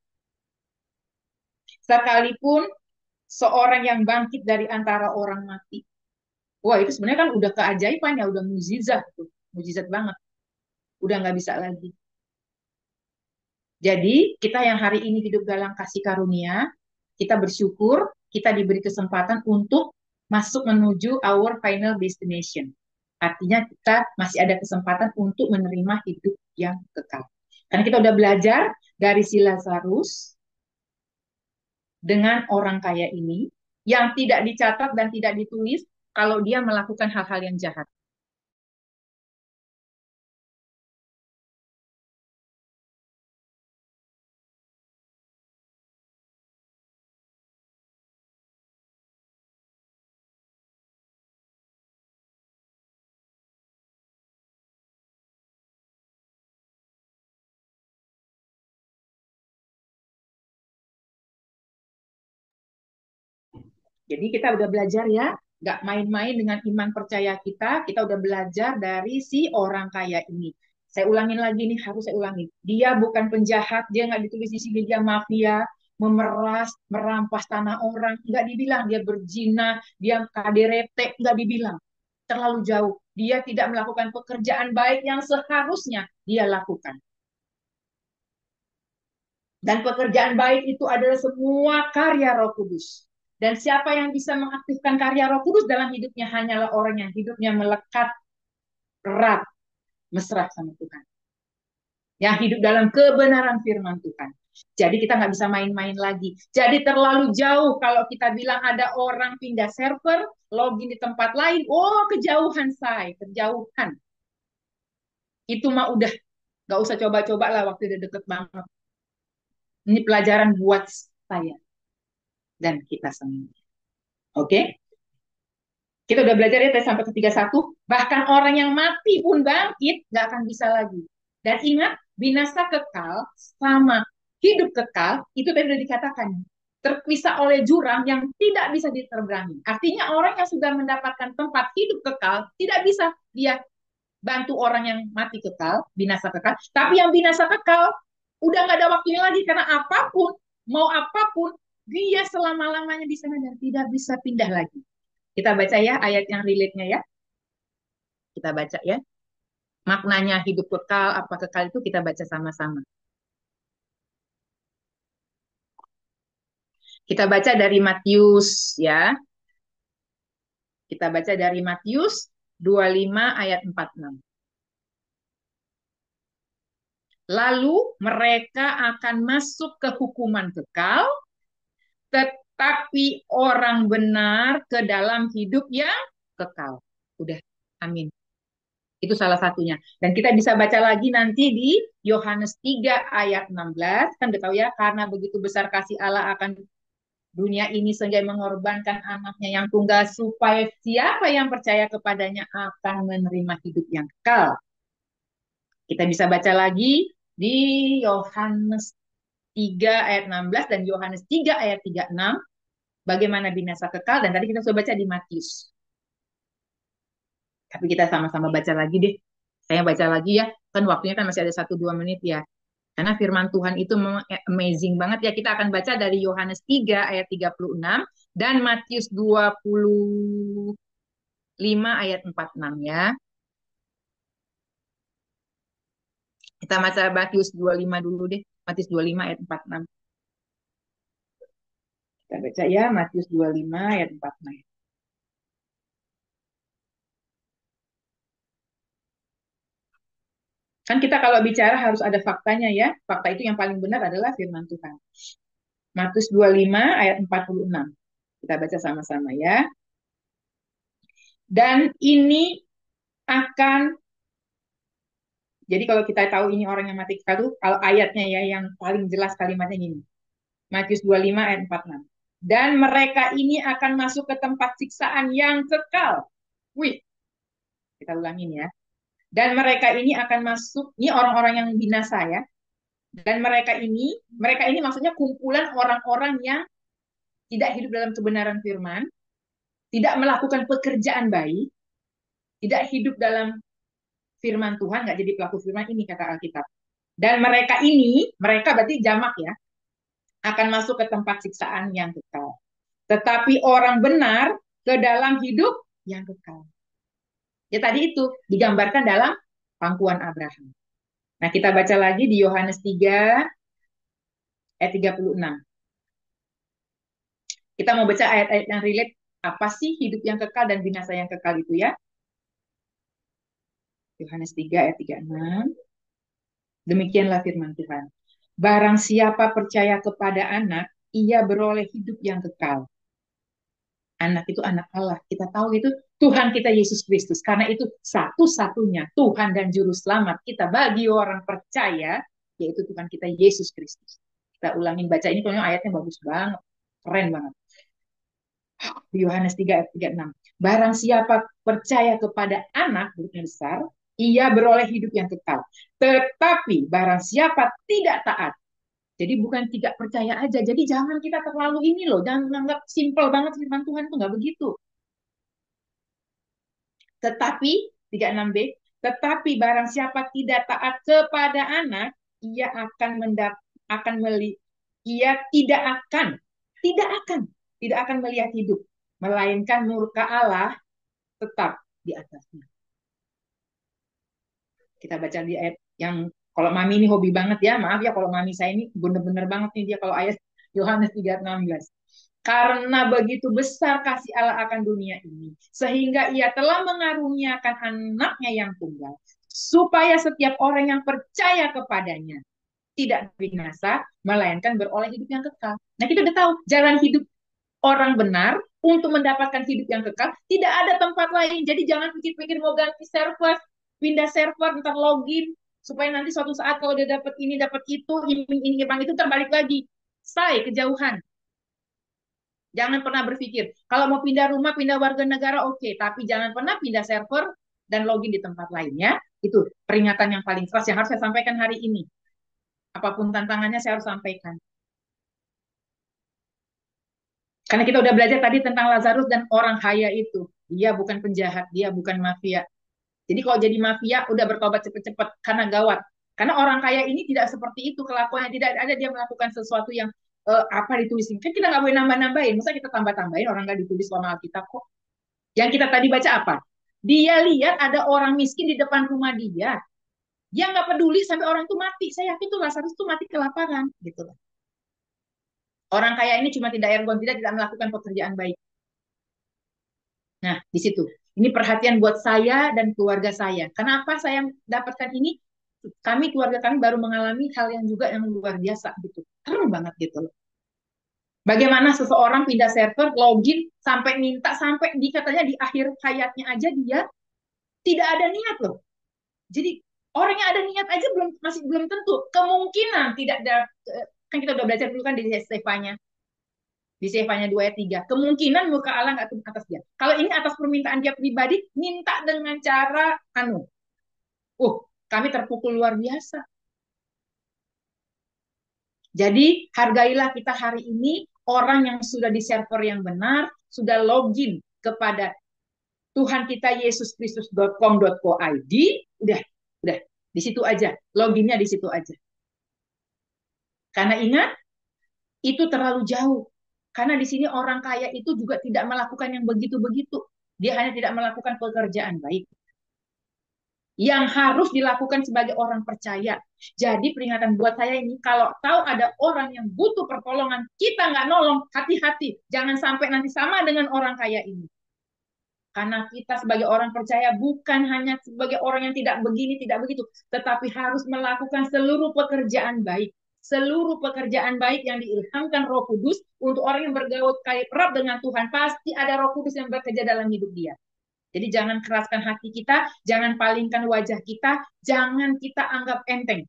Sekalipun seorang yang bangkit dari antara orang mati. Wah, itu sebenarnya kan udah keajaiban ya, udah mukjizat tuh. Mukjizat banget. Udah nggak bisa lagi. Jadi, kita yang hari ini hidup dalam kasih karunia, kita bersyukur, kita diberi kesempatan untuk masuk menuju our final destination. Artinya kita masih ada kesempatan untuk menerima hidup yang kekal. Karena kita udah belajar dari si Lazarus dengan orang kaya ini, yang tidak dicatat dan tidak ditulis, kalau dia melakukan hal-hal yang jahat. Jadi kita udah belajar ya, nggak main-main dengan iman percaya kita. Kita udah belajar dari si orang kaya ini. Saya ulangin lagi nih, harus saya ulangin. Dia bukan penjahat, dia nggak ditulis di sini dia mafia, memeras, merampas tanah orang. Nggak dibilang dia berzina, dia KDRT, nggak dibilang. Terlalu jauh. Dia tidak melakukan pekerjaan baik yang seharusnya dia lakukan. Dan pekerjaan baik itu adalah semua karya Roh Kudus. Dan siapa yang bisa mengaktifkan karya Roh Kudus dalam hidupnya hanyalah orang yang hidupnya melekat erat, mesra sama Tuhan. Yang hidup dalam kebenaran firman Tuhan. Jadi kita nggak bisa main-main lagi. Jadi terlalu jauh kalau kita bilang ada orang pindah server, login di tempat lain, oh kejauhan saya, kejauhan. Itu mah udah nggak usah coba-coba lah waktu udah deket banget. Ini pelajaran buat saya dan kita semua. Oke? Okay? Kita udah belajar ya tadi sampai ke 31. Bahkan orang yang mati pun bangkit, nggak akan bisa lagi. Dan ingat, binasa kekal sama hidup kekal, itu tadi sudah dikatakan. Terpisah oleh jurang yang tidak bisa diterberangi. Artinya orang yang sudah mendapatkan tempat hidup kekal, tidak bisa dia bantu orang yang mati kekal, binasa kekal. Tapi yang binasa kekal, udah nggak ada waktunya lagi. Karena apapun, mau apapun, dia selama-lamanya di sana dan tidak bisa pindah lagi. Kita baca ya ayat yang relate-nya ya. Kita baca ya. Maknanya hidup kekal, apa kekal itu kita baca sama-sama. Kita baca dari Matius ya. Kita baca dari Matius 25 ayat 46. Lalu mereka akan masuk ke hukuman kekal, tetapi orang benar ke dalam hidup yang kekal. Udah, amin. Itu salah satunya. Dan kita bisa baca lagi nanti di Yohanes 3 ayat 16. Kan udah tahu ya, karena begitu besar kasih Allah akan dunia ini sehingga mengorbankan anaknya yang tunggal supaya siapa yang percaya kepadanya akan menerima hidup yang kekal. Kita bisa baca lagi di Yohanes 3 ayat 16 dan Yohanes 3 ayat 36 bagaimana binasa kekal dan tadi kita sudah baca di Matius. Tapi kita sama-sama baca lagi deh. Saya baca lagi ya, kan waktunya kan masih ada 1-2 menit ya. Karena firman Tuhan itu amazing banget ya. Kita akan baca dari Yohanes 3 ayat 36 dan Matius 25 ayat 46 ya. Kita baca Matius 25 dulu deh. Matius 25 ayat 46. Kita baca ya Matius 25 ayat 46. Kan kita kalau bicara harus ada faktanya ya. Fakta itu yang paling benar adalah firman Tuhan. Matius 25 ayat 46. Kita baca sama-sama ya. Dan ini akan, jadi kalau kita tahu ini orang yang mati kekal itu, kalau ayatnya ya yang paling jelas kalimatnya ini. Matius 25 ayat 46. Dan mereka ini akan masuk ke tempat siksaan yang kekal. Wih, kita ulangin ya. Dan mereka ini akan masuk, ini orang-orang yang binasa ya. Dan mereka ini maksudnya kumpulan orang-orang yang tidak hidup dalam kebenaran firman, tidak melakukan pekerjaan baik, tidak hidup dalam firman Tuhan, nggak jadi pelaku firman ini kata Alkitab. Dan mereka berarti jamak ya, akan masuk ke tempat siksaan yang kekal. Tetapi orang benar ke dalam hidup yang kekal. Ya tadi itu digambarkan dalam pangkuan Abraham. Nah kita baca lagi di Yohanes 3 ayat 36. Kita mau baca ayat-ayat yang relate apa sih hidup yang kekal dan binasa yang kekal itu ya. Yohanes 3 ayat 36. Demikianlah firman Tuhan. Barang siapa percaya kepada anak, ia beroleh hidup yang kekal. Anak itu anak Allah. Kita tahu itu Tuhan kita Yesus Kristus. Karena itu satu-satunya Tuhan dan Juru Selamat kita bagi orang percaya, yaitu Tuhan kita Yesus Kristus. Kita ulangin baca ini, kalau ayatnya bagus banget. Keren banget. Yohanes 3 ayat 36. Barang siapa percaya kepada anak, hurufnya besar, ia beroleh hidup yang kekal. Tetapi barang siapa tidak taat, jadi bukan tidak percaya aja. Jadi jangan kita terlalu ini loh, jangan menganggap simpel banget firman Tuhan itu nggak begitu. Tetapi 36b, tetapi barang siapa tidak taat kepada anak, ia akan akan ia tidak akan tidak akan melihat hidup, melainkan murka Allah tetap di atasnya. Kita baca di ayat yang, kalau Mami ini hobi banget ya, maaf ya kalau Mami saya ini bener-bener banget nih dia kalau ayat Yohanes 3:16. Karena begitu besar kasih Allah akan dunia ini, sehingga ia telah mengaruniakan anaknya yang tunggal, supaya setiap orang yang percaya kepadanya tidak binasa, melainkan beroleh hidup yang kekal. Nah, kita udah tahu jalan hidup orang benar untuk mendapatkan hidup yang kekal, tidak ada tempat lain. Jadi jangan pikir-pikir mau ganti server, pindah server, ntar login, supaya nanti suatu saat kalau udah dapat ini, dapat itu, ini, itu, terbalik lagi. Say, kejauhan. Jangan pernah berpikir, kalau mau pindah rumah, pindah warga negara, oke. Tapi jangan pernah pindah server dan login di tempat lainnya. Itu peringatan yang paling keras yang harus saya sampaikan hari ini. Apapun tantangannya, saya harus sampaikan. Karena kita udah belajar tadi tentang Lazarus dan orang kaya itu. Dia bukan penjahat, dia bukan mafia. Jadi kalau jadi mafia, udah bertobat cepet-cepet karena gawat. Karena orang kaya ini tidak seperti itu kelakuannya. Tidak ada dia melakukan sesuatu yang apa ditulisin. Kan kita nggak boleh nambah-nambahin. Masa kita tambah-tambahin, orang nggak ditulis sama Alkitab kok. Yang kita tadi baca apa? Dia lihat ada orang miskin di depan rumah dia. Dia nggak peduli sampai orang itu mati. Saya yakin tuh Lazarus itu mati kelaparan. Gitu. Orang kaya ini cuma tidak ergon, tidak melakukan pekerjaan baik. Nah, di situ. Ini perhatian buat saya dan keluarga saya. Kenapa saya dapatkan ini? Kami, keluarga kami baru mengalami hal yang juga yang luar biasa gitu. Keren banget gitu loh. Bagaimana seseorang pindah server, login, sampai minta, sampai katanya di akhir hayatnya aja dia tidak ada niat loh. Jadi orang yang ada niat aja masih belum tentu. Kemungkinan tidak ada, kan kita udah belajar dulu kan di Stefanya. Di Stefanya 2 ayat 3. Kemungkinan muka Allah nggak turun atas dia. Kalau ini atas permintaan dia pribadi, minta dengan cara kami terpukul luar biasa. Jadi hargailah kita hari ini orang yang sudah di server yang benar, sudah login kepada Tuhan kita Yesus Kristus.com.id, udah di situ aja, loginnya di situ aja. Karena ingat, itu terlalu jauh. Karena di sini orang kaya itu juga tidak melakukan yang begitu-begitu. Dia hanya tidak melakukan pekerjaan baik. Yang harus dilakukan sebagai orang percaya. Jadi peringatan buat saya ini, kalau tahu ada orang yang butuh pertolongan, kita nggak nolong, hati-hati. Jangan sampai nanti sama dengan orang kaya ini. Karena kita sebagai orang percaya bukan hanya sebagai orang yang tidak begini, tidak begitu, tetapi harus melakukan seluruh pekerjaan baik. Seluruh pekerjaan baik yang diilhamkan Roh Kudus untuk orang yang bergaul kait erat dengan Tuhan, pasti ada Roh Kudus yang bekerja dalam hidup dia. Jadi jangan keraskan hati kita, jangan palingkan wajah kita, jangan kita anggap enteng.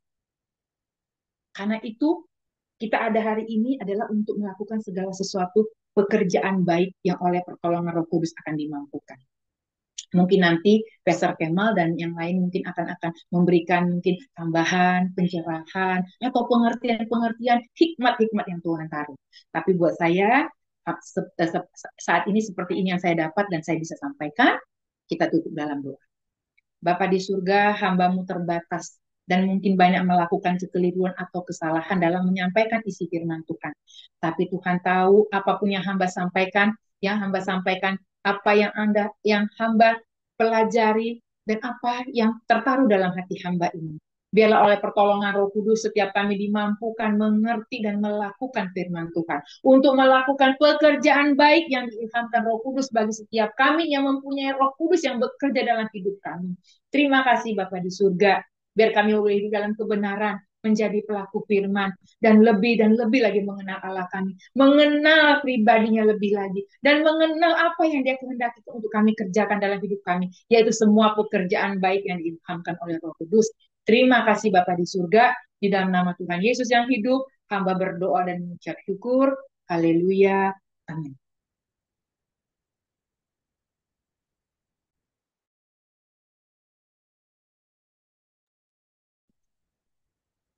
Karena itu kita ada hari ini adalah untuk melakukan segala sesuatu pekerjaan baik yang oleh pertolongan Roh Kudus akan dimampukan. Mungkin nanti Pastor Kemal dan yang lain mungkin akan memberikan mungkin tambahan, pencerahan, atau pengertian-pengertian hikmat-hikmat yang Tuhan taruh. Tapi buat saya, saat ini seperti ini yang saya dapat dan saya bisa sampaikan, kita tutup dalam doa. Bapa di surga, hamba-Mu terbatas dan mungkin banyak melakukan kekeliruan atau kesalahan dalam menyampaikan isi firman Tuhan. Tapi Tuhan tahu apapun yang hamba sampaikan, apa yang hamba pelajari, dan apa yang tertaruh dalam hati hamba ini. Biarlah oleh pertolongan Roh Kudus setiap kami dimampukan mengerti dan melakukan firman Tuhan. Untuk melakukan pekerjaan baik yang diilhamkan Roh Kudus bagi setiap kami yang mempunyai Roh Kudus yang bekerja dalam hidup kami. Terima kasih Bapa di surga. Biar kami boleh hidup dalam kebenaran. menjadi pelaku firman, dan lebih lagi mengenal Allah kami, mengenal pribadinya lebih lagi, dan mengenal apa yang Dia kehendaki untuk kami kerjakan dalam hidup kami, yaitu semua pekerjaan baik yang diilhamkan oleh Roh Kudus. Terima kasih Bapa di surga, di dalam nama Tuhan Yesus yang hidup, hamba berdoa dan mengucap syukur. Haleluya. Amin.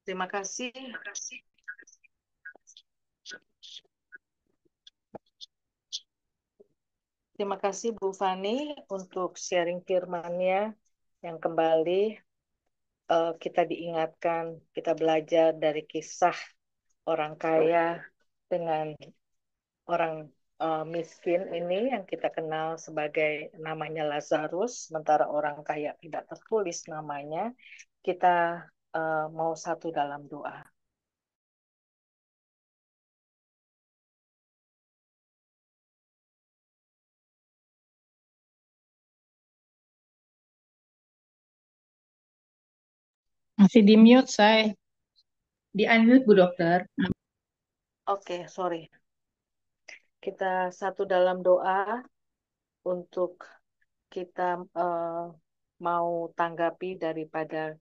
Terima kasih. Terima kasih Bu Fani untuk sharing firman-Nya yang kembali kita diingatkan, kita belajar dari kisah orang kaya dengan orang miskin ini yang kita kenal sebagai namanya Lazarus, sementara orang kaya tidak tertulis namanya. Kita mau satu dalam doa. Masih di mute, saya. Di unmute, Bu Dokter. Oke, sorry. Kita satu dalam doa untuk kita mau tanggapi daripada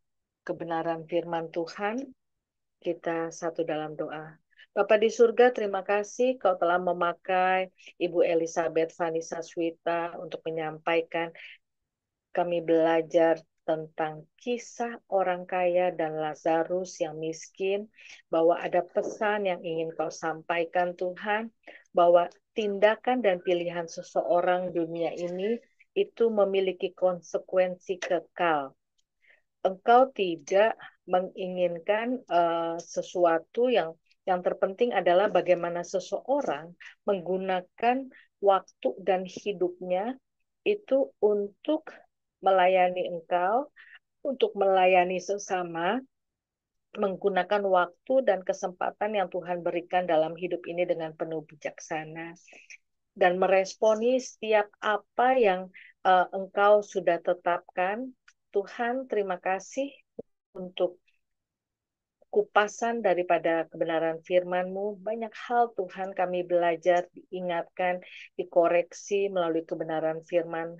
kebenaran firman Tuhan. Kita satu dalam doa. Bapa di surga, terima kasih Kau telah memakai Ibu Elizabeth Vanessa Swita untuk menyampaikan. Kami belajar tentang kisah orang kaya dan Lazarus yang miskin, bahwa ada pesan yang ingin Kau sampaikan Tuhan, bahwa tindakan dan pilihan seseorang dunia ini itu memiliki konsekuensi kekal. Engkau tidak menginginkan sesuatu yang terpenting adalah bagaimana seseorang menggunakan waktu dan hidupnya itu untuk melayani Engkau, untuk melayani sesama, menggunakan waktu dan kesempatan yang Tuhan berikan dalam hidup ini dengan penuh bijaksana, dan meresponi setiap apa yang Engkau sudah tetapkan. Tuhan, terima kasih untuk kupasan daripada kebenaran firman-Mu. Banyak hal Tuhan kami belajar, diingatkan, dikoreksi melalui kebenaran firman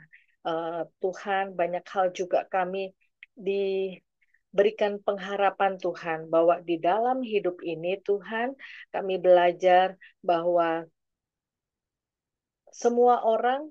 Tuhan. Banyak hal juga kami diberikan pengharapan Tuhan, bahwa di dalam hidup ini Tuhan, kami belajar bahwa semua orang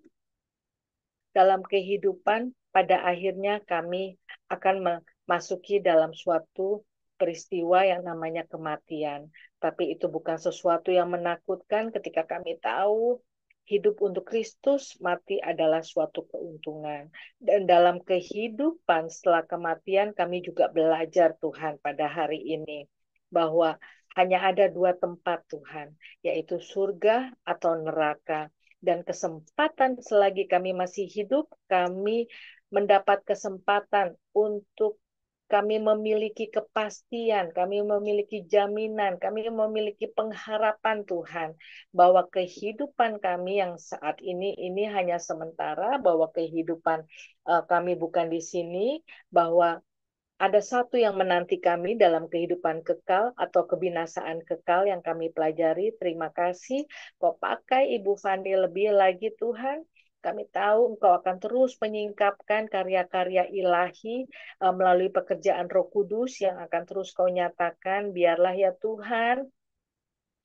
dalam kehidupan pada akhirnya kami akan memasuki dalam suatu peristiwa yang namanya kematian. Tapi itu bukan sesuatu yang menakutkan ketika kami tahu hidup untuk Kristus, mati adalah suatu keuntungan. Dan dalam kehidupan setelah kematian kami juga belajar Tuhan pada hari ini, bahwa hanya ada dua tempat Tuhan, yaitu surga atau neraka. Dan kesempatan selagi kami masih hidup, kami mendapat kesempatan untuk kami memiliki kepastian, kami memiliki jaminan, kami memiliki pengharapan Tuhan, bahwa kehidupan kami yang saat ini hanya sementara, bahwa kehidupan kami bukan di sini, bahwa ada satu yang menanti kami dalam kehidupan kekal atau kebinasaan kekal yang kami pelajari. Terima kasih. Kau pakai Ibu Fandi lebih lagi Tuhan. Kami tahu Engkau akan terus menyingkapkan karya-karya ilahi melalui pekerjaan Roh Kudus yang akan terus Kau nyatakan. Biarlah ya Tuhan,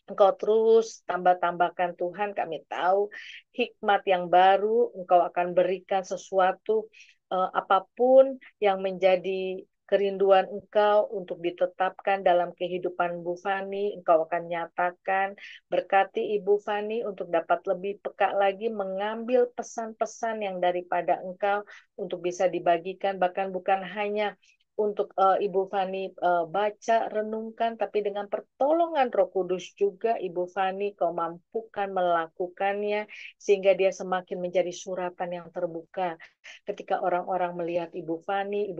Engkau terus tambah-tambahkan Tuhan. Kami tahu hikmat yang baru Engkau akan berikan sesuatu apapun yang menjadi kerinduan Engkau untuk ditetapkan dalam kehidupan Bu Fani, Engkau akan nyatakan. Berkati Ibu Fani untuk dapat lebih peka lagi mengambil pesan-pesan yang daripada Engkau untuk bisa dibagikan, bahkan bukan hanya untuk Ibu Fani baca, renungkan, tapi dengan pertolongan Roh Kudus juga Ibu Fani Kau mampukan melakukannya, sehingga dia semakin menjadi suratan yang terbuka. Ketika orang-orang melihat Ibu Fani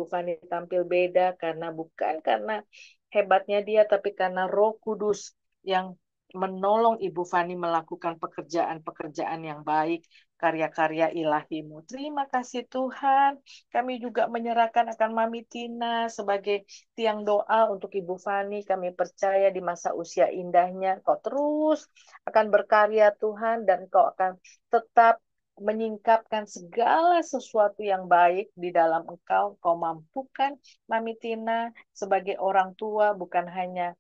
tampil beda bukan karena hebatnya dia, tapi karena Roh Kudus yang menolong Ibu Fani melakukan pekerjaan-pekerjaan yang baik. karya-karya ilahi-Mu. Terima kasih Tuhan. Kami juga menyerahkan akan Mami Tina sebagai tiang doa untuk Ibu Fani. Kami percaya di masa usia indahnya Kau terus akan berkarya Tuhan, dan Kau akan tetap menyingkapkan segala sesuatu yang baik di dalam Engkau. Kau mampukan Mami Tina sebagai orang tua, bukan hanya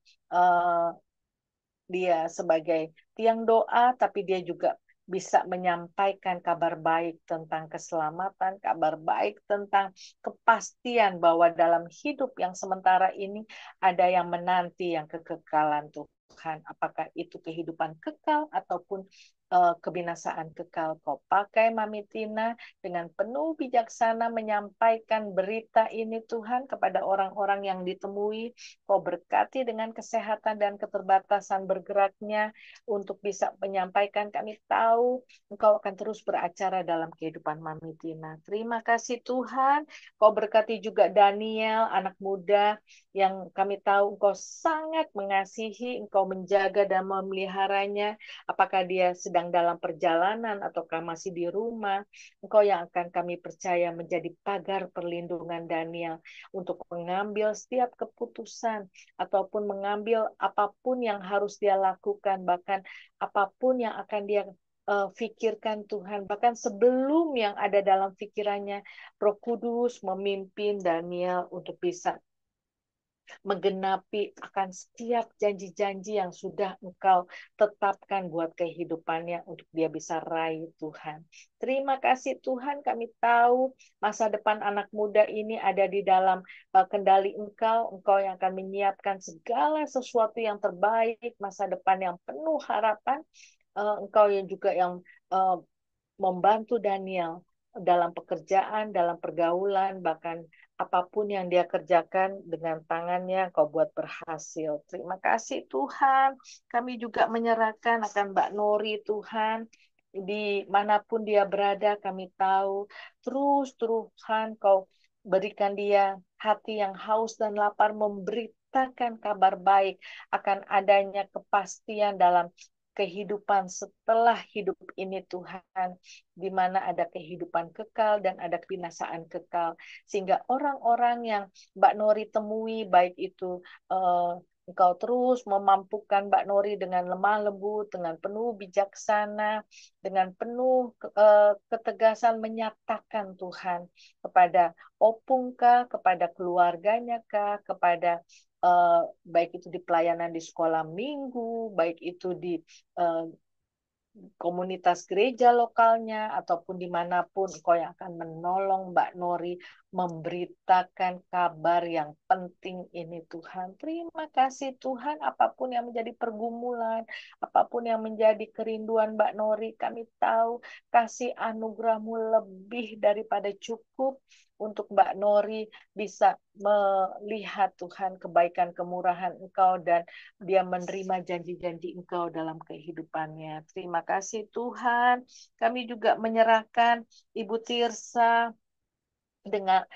dia sebagai tiang doa, tapi dia juga bisa menyampaikan kabar baik tentang keselamatan, kabar baik tentang kepastian bahwa dalam hidup yang sementara ini ada yang menanti yang kekekalan Tuhan. Apakah itu kehidupan kekal ataupun kebinasaan kekal. Kau pakai Mami Tina dengan penuh bijaksana menyampaikan berita ini Tuhan kepada orang-orang yang ditemui. Kau berkati dengan kesehatan dan keterbatasan bergeraknya untuk bisa menyampaikan. Kami tahu Engkau akan terus beracara dalam kehidupan Mami Tina. Terima kasih Tuhan. Kau berkati juga Daniel, anak muda yang kami tahu Engkau sangat mengasihi, Engkau menjaga dan memeliharanya. Apakah dia sedang dalam perjalanan ataukah masih di rumah, Engkau yang akan kami percaya menjadi pagar perlindungan Daniel untuk mengambil setiap keputusan ataupun mengambil apapun yang harus dia lakukan, bahkan apapun yang akan dia pikirkan Tuhan, bahkan sebelum yang ada dalam pikirannya, Roh Kudus memimpin Daniel untuk bisa menggenapi akan setiap janji-janji yang sudah Engkau tetapkan buat kehidupannya untuk dia bisa raih Tuhan. Terima kasih Tuhan, kami tahu masa depan anak muda ini ada di dalam kendali Engkau. Engkau yang akan menyiapkan segala sesuatu yang terbaik, masa depan yang penuh harapan. Engkau yang juga yang membantu Daniel dalam pekerjaan, dalam pergaulan, bahkan apapun yang dia kerjakan dengan tangannya, Kau buat berhasil. Terima kasih Tuhan. Kami juga menyerahkan akan Mbak Nori Tuhan. Dimanapun dia berada, kami tahu terus Tuhan Kau berikan dia hati yang haus dan lapar memberitakan kabar baik akan adanya kepastian dalam kehidupan setelah hidup ini Tuhan, di mana ada kehidupan kekal dan ada kebinasaan kekal, sehingga orang-orang yang Mbak Nori temui, baik itu Engkau terus memampukan Mbak Nori dengan lemah lembut, dengan penuh bijaksana, dengan penuh ketegasan menyatakan Tuhan kepada Opung kah, kepada keluarganya kah, kepada baik itu di pelayanan di sekolah minggu, baik itu di komunitas gereja lokalnya, ataupun dimanapun Engkau yang akan menolong Mbak Nori memberitakan kabar yang penting ini Tuhan. Terima kasih Tuhan, apapun yang menjadi pergumulan, apapun yang menjadi kerinduan Mbak Nori, kami tahu kasih anugerah-Mu lebih daripada cukup untuk Mbak Nori bisa melihat Tuhan kebaikan kemurahan Engkau dan dia menerima janji-janji Engkau dalam kehidupannya. Terima kasih Tuhan. Kami juga menyerahkan Ibu Tirsa dengan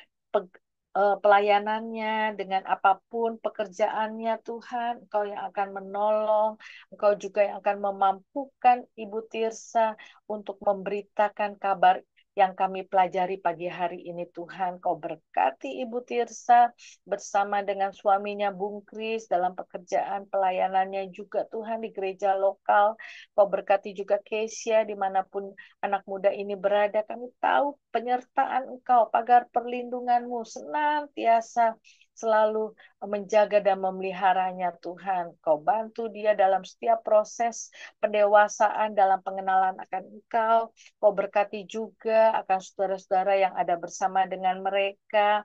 pelayanannya, dengan apapun pekerjaannya Tuhan, Engkau yang akan menolong, Engkau juga yang akan memampukan Ibu Tirsa untuk memberitakan kabar yang kami pelajari pagi hari ini Tuhan. Kau berkati Ibu Tirsa bersama dengan suaminya Bung Kris dalam pekerjaan pelayanannya juga Tuhan di gereja lokal. Kau berkati juga Kesia dimanapun anak muda ini berada. Kami tahu penyertaan Engkau, pagar perlindungan-Mu senantiasa selalu menjaga dan memeliharanya Tuhan. Kau bantu dia dalam setiap proses pendewasaan dalam pengenalan akan Engkau. Kau berkati juga akan saudara-saudara yang ada bersama dengan mereka,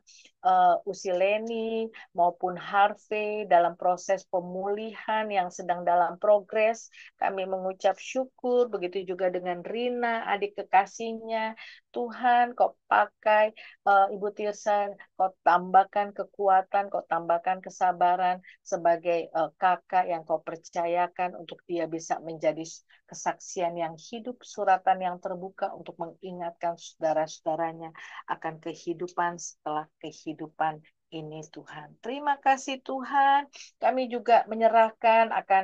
Usileni maupun Harvey dalam proses pemulihan yang sedang dalam progres. Kami mengucap syukur, begitu juga dengan Rina, adik kekasihnya. Tuhan, Kau pakai Ibu Tirsa, Kau tambahkan kekuatan, Kau tambahkan kesabaran sebagai kakak yang Kau percayakan untuk dia bisa menjadi kesaksian yang hidup, suratan yang terbuka untuk mengingatkan saudara-saudaranya akan kehidupan setelah kehidupan ini Tuhan. Terima kasih Tuhan. Kami juga menyerahkan akan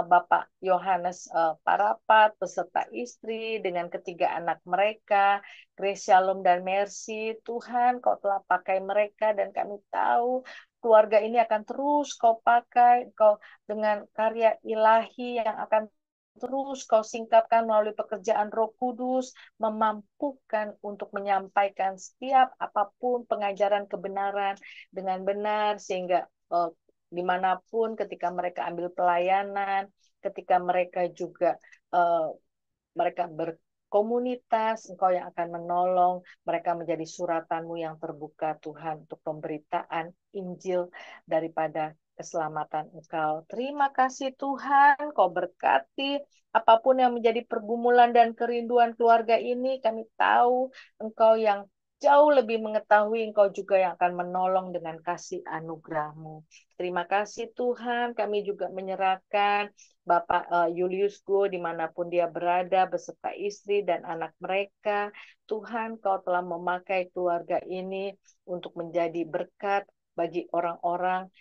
Bapak Yohanes Parapat beserta istri dengan ketiga anak mereka, Grace, Shalom, dan Mercy. Tuhan, Kau telah pakai mereka dan kami tahu keluarga ini akan terus Kau pakai, Kau dengan karya ilahi yang akan terus Kau singkapkan melalui pekerjaan Roh Kudus, memampukan untuk menyampaikan setiap apapun pengajaran kebenaran dengan benar, sehingga dimanapun ketika mereka ambil pelayanan, ketika mereka juga mereka berkomunitas, Engkau yang akan menolong mereka menjadi suratan-Mu yang terbuka Tuhan untuk pemberitaan Injil daripada keselamatan Engkau. Terima kasih Tuhan, Kau berkati apapun yang menjadi pergumulan dan kerinduan keluarga ini. Kami tahu Engkau yang jauh lebih mengetahui, Engkau juga yang akan menolong dengan kasih anugerah-Mu. Terima kasih Tuhan, kami juga menyerahkan Bapak Julius Go dimanapun dia berada beserta istri dan anak mereka. Tuhan, Kau telah memakai keluarga ini untuk menjadi berkat bagi orang-orang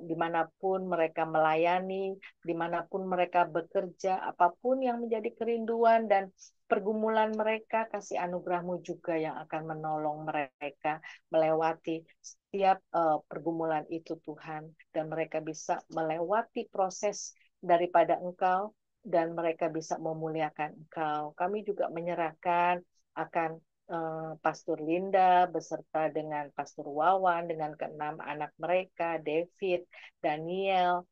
dimanapun mereka melayani, dimanapun mereka bekerja, apapun yang menjadi kerinduan dan pergumulan mereka, kasih anugerah-Mu juga yang akan menolong mereka melewati setiap pergumulan itu Tuhan, dan mereka bisa melewati proses daripada Engkau dan mereka bisa memuliakan Engkau. Kami juga menyerahkan akan Pastor Linda beserta dengan Pastor Wawan dengan keenam anak mereka, David, Daniel,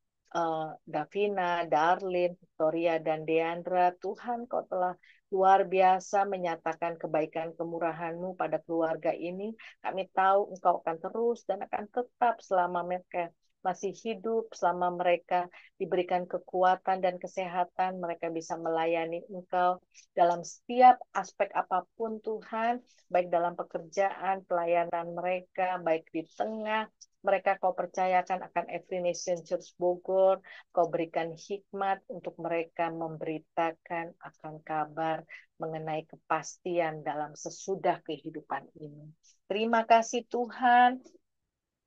Davina, Darlene, Victoria, dan Deandra. Tuhan, Kau telah luar biasa menyatakan kebaikan kemurahan-Mu pada keluarga ini. Kami tahu Engkau akan terus dan akan tetap selama mereka masih hidup, selama mereka diberikan kekuatan dan kesehatan, mereka bisa melayani Engkau dalam setiap aspek apapun Tuhan, baik dalam pekerjaan, pelayanan mereka, baik di tengah mereka Kau percayakan akan Every Nation Church Bogor, Kau berikan hikmat untuk mereka memberitakan akan kabar mengenai kepastian dalam sesudah kehidupan ini. Terima kasih Tuhan,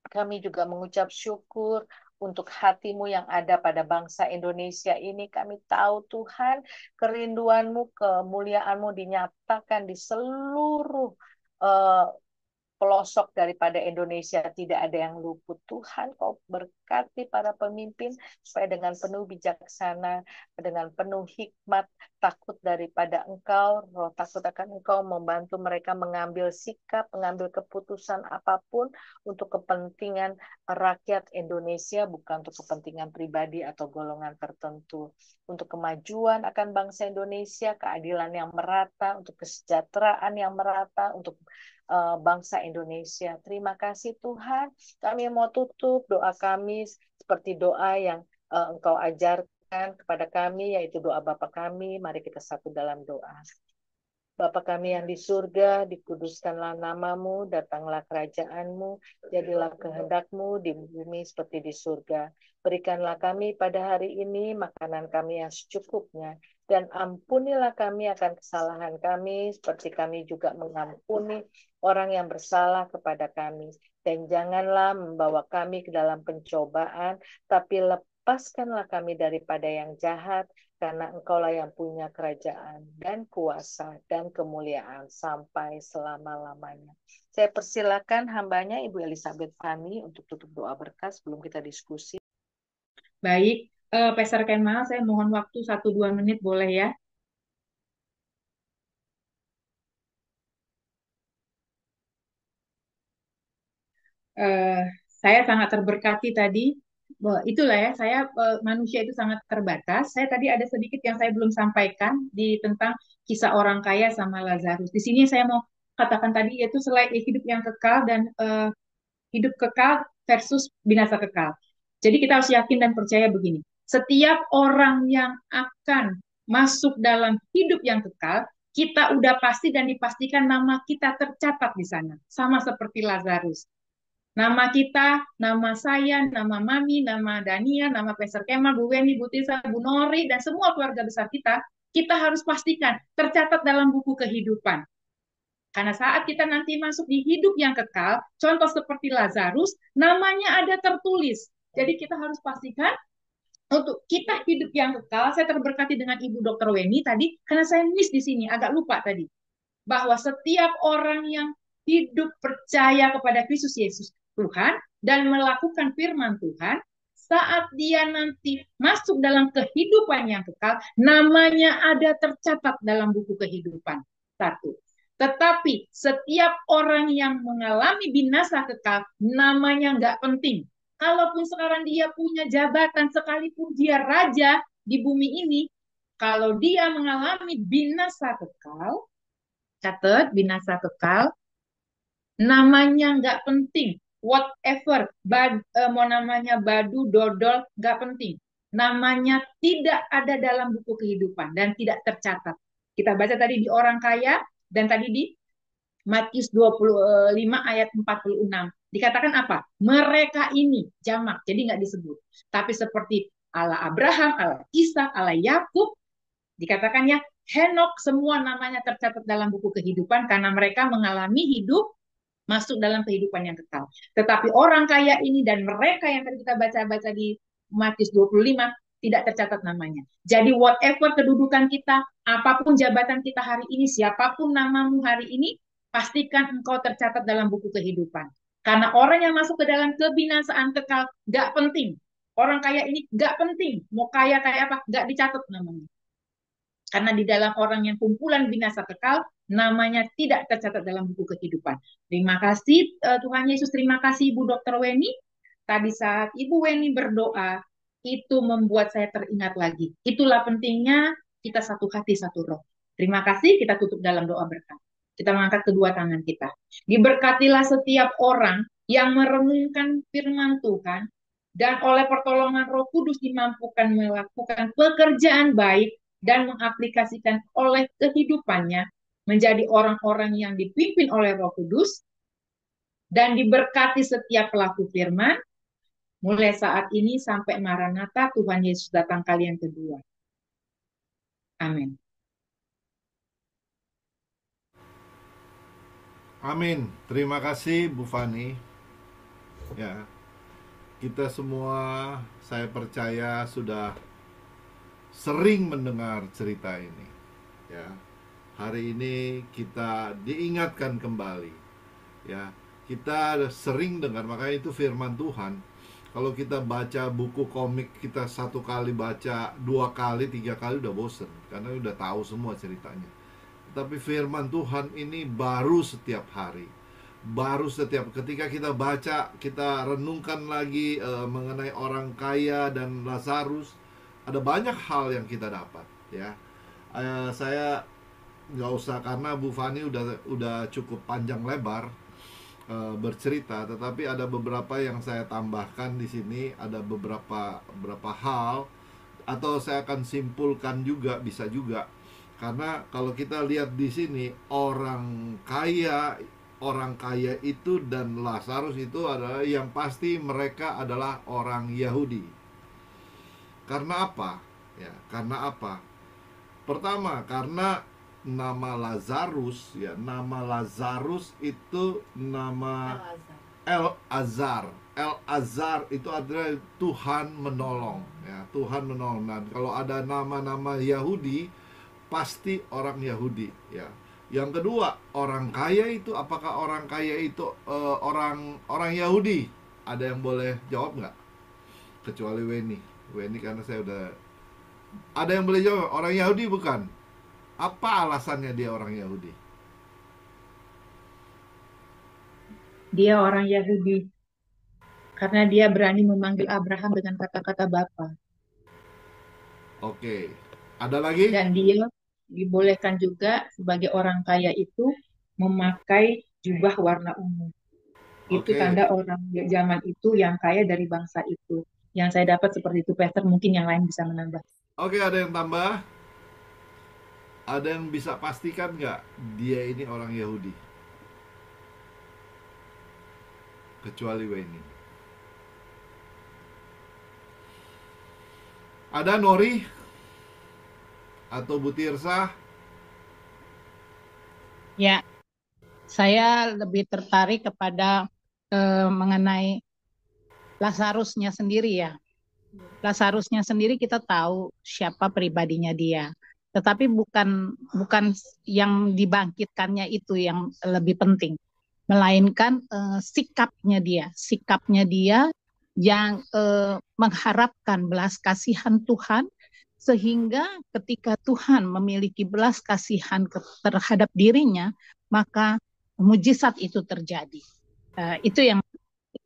kami juga mengucap syukur untuk hati-Mu yang ada pada bangsa Indonesia ini. Kami tahu Tuhan, kerinduan-Mu, kemuliaan-Mu dinyatakan di seluruh pelosok daripada Indonesia, tidak ada yang luput. Tuhan, Kau berkati para pemimpin supaya dengan penuh bijaksana, dengan penuh hikmat, takut daripada Engkau, roh takut akan Engkau membantu mereka mengambil sikap, mengambil keputusan apapun untuk kepentingan rakyat Indonesia, bukan untuk kepentingan pribadi atau golongan tertentu. Untuk kemajuan akan bangsa Indonesia, keadilan yang merata, untuk kesejahteraan yang merata, untuk bangsa Indonesia. Terima kasih Tuhan. Kami mau tutup doa kami seperti doa yang Engkau ajarkan kepada kami, yaitu doa Bapa kami. Mari kita satu dalam doa. Bapa kami yang di surga, dikuduskanlah namamu, datanglah kerajaan-Mu, jadilah kehendak-Mu di bumi seperti di surga. Berikanlah kami pada hari ini makanan kami yang secukupnya, dan ampunilah kami akan kesalahan kami, seperti kami juga mengampuni orang yang bersalah kepada kami. Dan janganlah membawa kami ke dalam pencobaan, tapi lepaskanlah kami daripada yang jahat, karena Engkaulah yang punya kerajaan dan kuasa dan kemuliaan sampai selama-lamanya. Saya persilakan hambanya Ibu Elizabeth Fani untuk tutup doa berkat sebelum kita diskusi. Baik, Pastor Kemal, saya mohon waktu 1-2 menit boleh ya? Saya sangat terberkati tadi. Itulah ya, saya manusia itu sangat terbatas. Saya tadi ada sedikit yang saya belum sampaikan di tentang kisah orang kaya sama Lazarus. Di sini saya mau katakan tadi yaitu selain hidup yang kekal dan hidup kekal versus binasa kekal. Jadi kita harus yakin dan percaya begini. Setiap orang yang akan masuk dalam hidup yang kekal, kita udah pasti dan dipastikan nama kita tercatat di sana. Sama seperti Lazarus. Nama kita, nama saya, nama Mami, nama Dania, nama Pastor Kemal, Bu Weni, Bu Tisa, Bu Nori, dan semua keluarga besar kita harus pastikan tercatat dalam buku kehidupan. Karena saat kita nanti masuk di hidup yang kekal, contoh seperti Lazarus, namanya ada tertulis. Jadi kita harus pastikan untuk kita hidup yang kekal. Saya terberkati dengan Ibu Dr. Weni tadi, karena saya miss di sini, agak lupa tadi. Bahwa setiap orang yang hidup percaya kepada Kristus Yesus Tuhan dan melakukan firman Tuhan, saat dia nanti masuk dalam kehidupan yang kekal, namanya ada tercatat dalam buku kehidupan. Satu. Tetapi setiap orang yang mengalami binasa kekal, namanya nggak penting. Kalaupun sekarang dia punya jabatan, sekalipun dia raja di bumi ini, kalau dia mengalami binasa kekal, catat binasa kekal, namanya nggak penting. Whatever, mau namanya badu, dodol, nggak penting. Namanya tidak ada dalam buku kehidupan dan tidak tercatat. Kita baca tadi di orang kaya dan tadi di Matius 25 ayat 46. Dikatakan apa? Mereka ini jamak, jadi nggak disebut. Tapi seperti Allah Abraham, Allah Ishak, Allah Yakub, dikatakannya Henok, semua namanya tercatat dalam buku kehidupan karena mereka mengalami hidup masuk dalam kehidupan yang kekal. Tetapi orang kaya ini dan mereka yang tadi kita baca-baca di Matius 25 tidak tercatat namanya. Jadi whatever kedudukan kita, apapun jabatan kita hari ini, siapapun namamu hari ini, pastikan engkau tercatat dalam buku kehidupan. Karena orang yang masuk ke dalam kebinasaan kekal gak penting. Orang kaya ini gak penting. Mau kaya kayak apa, gak dicatat namanya. Karena di dalam orang yang kumpulan binasa kekal, namanya tidak tercatat dalam buku kehidupan. Terima kasih Tuhan Yesus, terima kasih Ibu Dr. Weni. Tadi saat Ibu Weni berdoa, itu membuat saya teringat lagi. Itulah pentingnya kita satu hati, satu roh. Terima kasih, kita tutup dalam doa berkat. Kita mengangkat kedua tangan kita. Diberkatilah setiap orang yang merenungkan firman Tuhan, dan oleh pertolongan Roh Kudus dimampukan melakukan pekerjaan baik dan mengaplikasikan oleh kehidupannya menjadi orang-orang yang dipimpin oleh Roh Kudus dan diberkati setiap pelaku firman mulai saat ini sampai Maranatha Tuhan Yesus datang kali yang kedua. Amin. Amin. Terima kasih Bu Fani. Ya, kita semua saya percaya sudah sering mendengar cerita ini. Ya, hari ini kita diingatkan kembali. Ya, kita sering dengar, makanya itu firman Tuhan. Kalau kita baca buku komik, kita satu kali baca, 2 kali, 3 kali udah bosen karena udah tahu semua ceritanya. Tapi firman Tuhan ini baru setiap hari, baru setiap ketika kita baca, kita renungkan lagi mengenai orang kaya dan Lazarus. Ada banyak hal yang kita dapat, ya. Saya nggak usah, karena Bu Fani udah cukup panjang lebar bercerita, tetapi ada beberapa yang saya tambahkan di sini. Ada beberapa hal, atau saya akan simpulkan juga, bisa juga. Karena kalau kita lihat di sini, orang kaya itu dan Lazarus itu adalah yang pasti mereka adalah orang Yahudi. Karena apa? Ya, karena apa? Pertama, karena nama Lazarus, ya, nama Lazarus itu nama El-Azar. El-Azar itu adalah Tuhan menolong, ya, Tuhan menolong. Dan kalau ada nama-nama Yahudi, pasti orang Yahudi, ya. Yang kedua, orang kaya itu, apakah orang kaya itu orang Yahudi? Ada yang boleh jawab nggak? Kecuali Weni karena saya udah. Ada yang boleh jawab? Orang Yahudi bukan? Apa alasannya dia orang Yahudi? Dia orang Yahudi karena dia berani memanggil Abraham dengan kata-kata Bapa. Oke. Ada lagi? Dan dia dibolehkan juga sebagai orang kaya itu memakai jubah warna ungu. Itu Oke. tanda orang zaman itu yang kaya dari bangsa itu. Yang saya dapat seperti itu, Pastor. Mungkin yang lain bisa menambah. Oke, ada yang tambah? Ada yang bisa pastikan nggak dia ini orang Yahudi? Kecuali Weni. Ada Nori? Atau Bu Tirsa? Ya. Saya lebih tertarik kepada mengenai Lazarusnya sendiri ya. Lazarusnya sendiri kita tahu siapa pribadinya dia. Tetapi bukan yang dibangkitkannya itu yang lebih penting, melainkan sikapnya dia yang mengharapkan belas kasihan Tuhan, sehingga ketika Tuhan memiliki belas kasihan terhadap dirinya, maka mujizat itu terjadi. Itu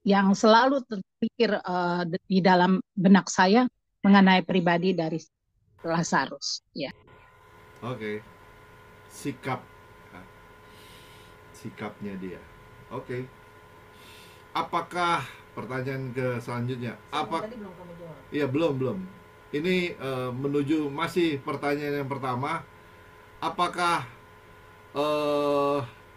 yang selalu terpikir di dalam benak saya mengenai pribadi dari Lazarus. Ya. Oke. Sikap, ya. Sikapnya dia. Oke. Apakah pertanyaan ke selanjutnya? Apa? Tadi belum kamu jawab. Iya, belum. Ini menuju masih pertanyaan yang pertama. Apakah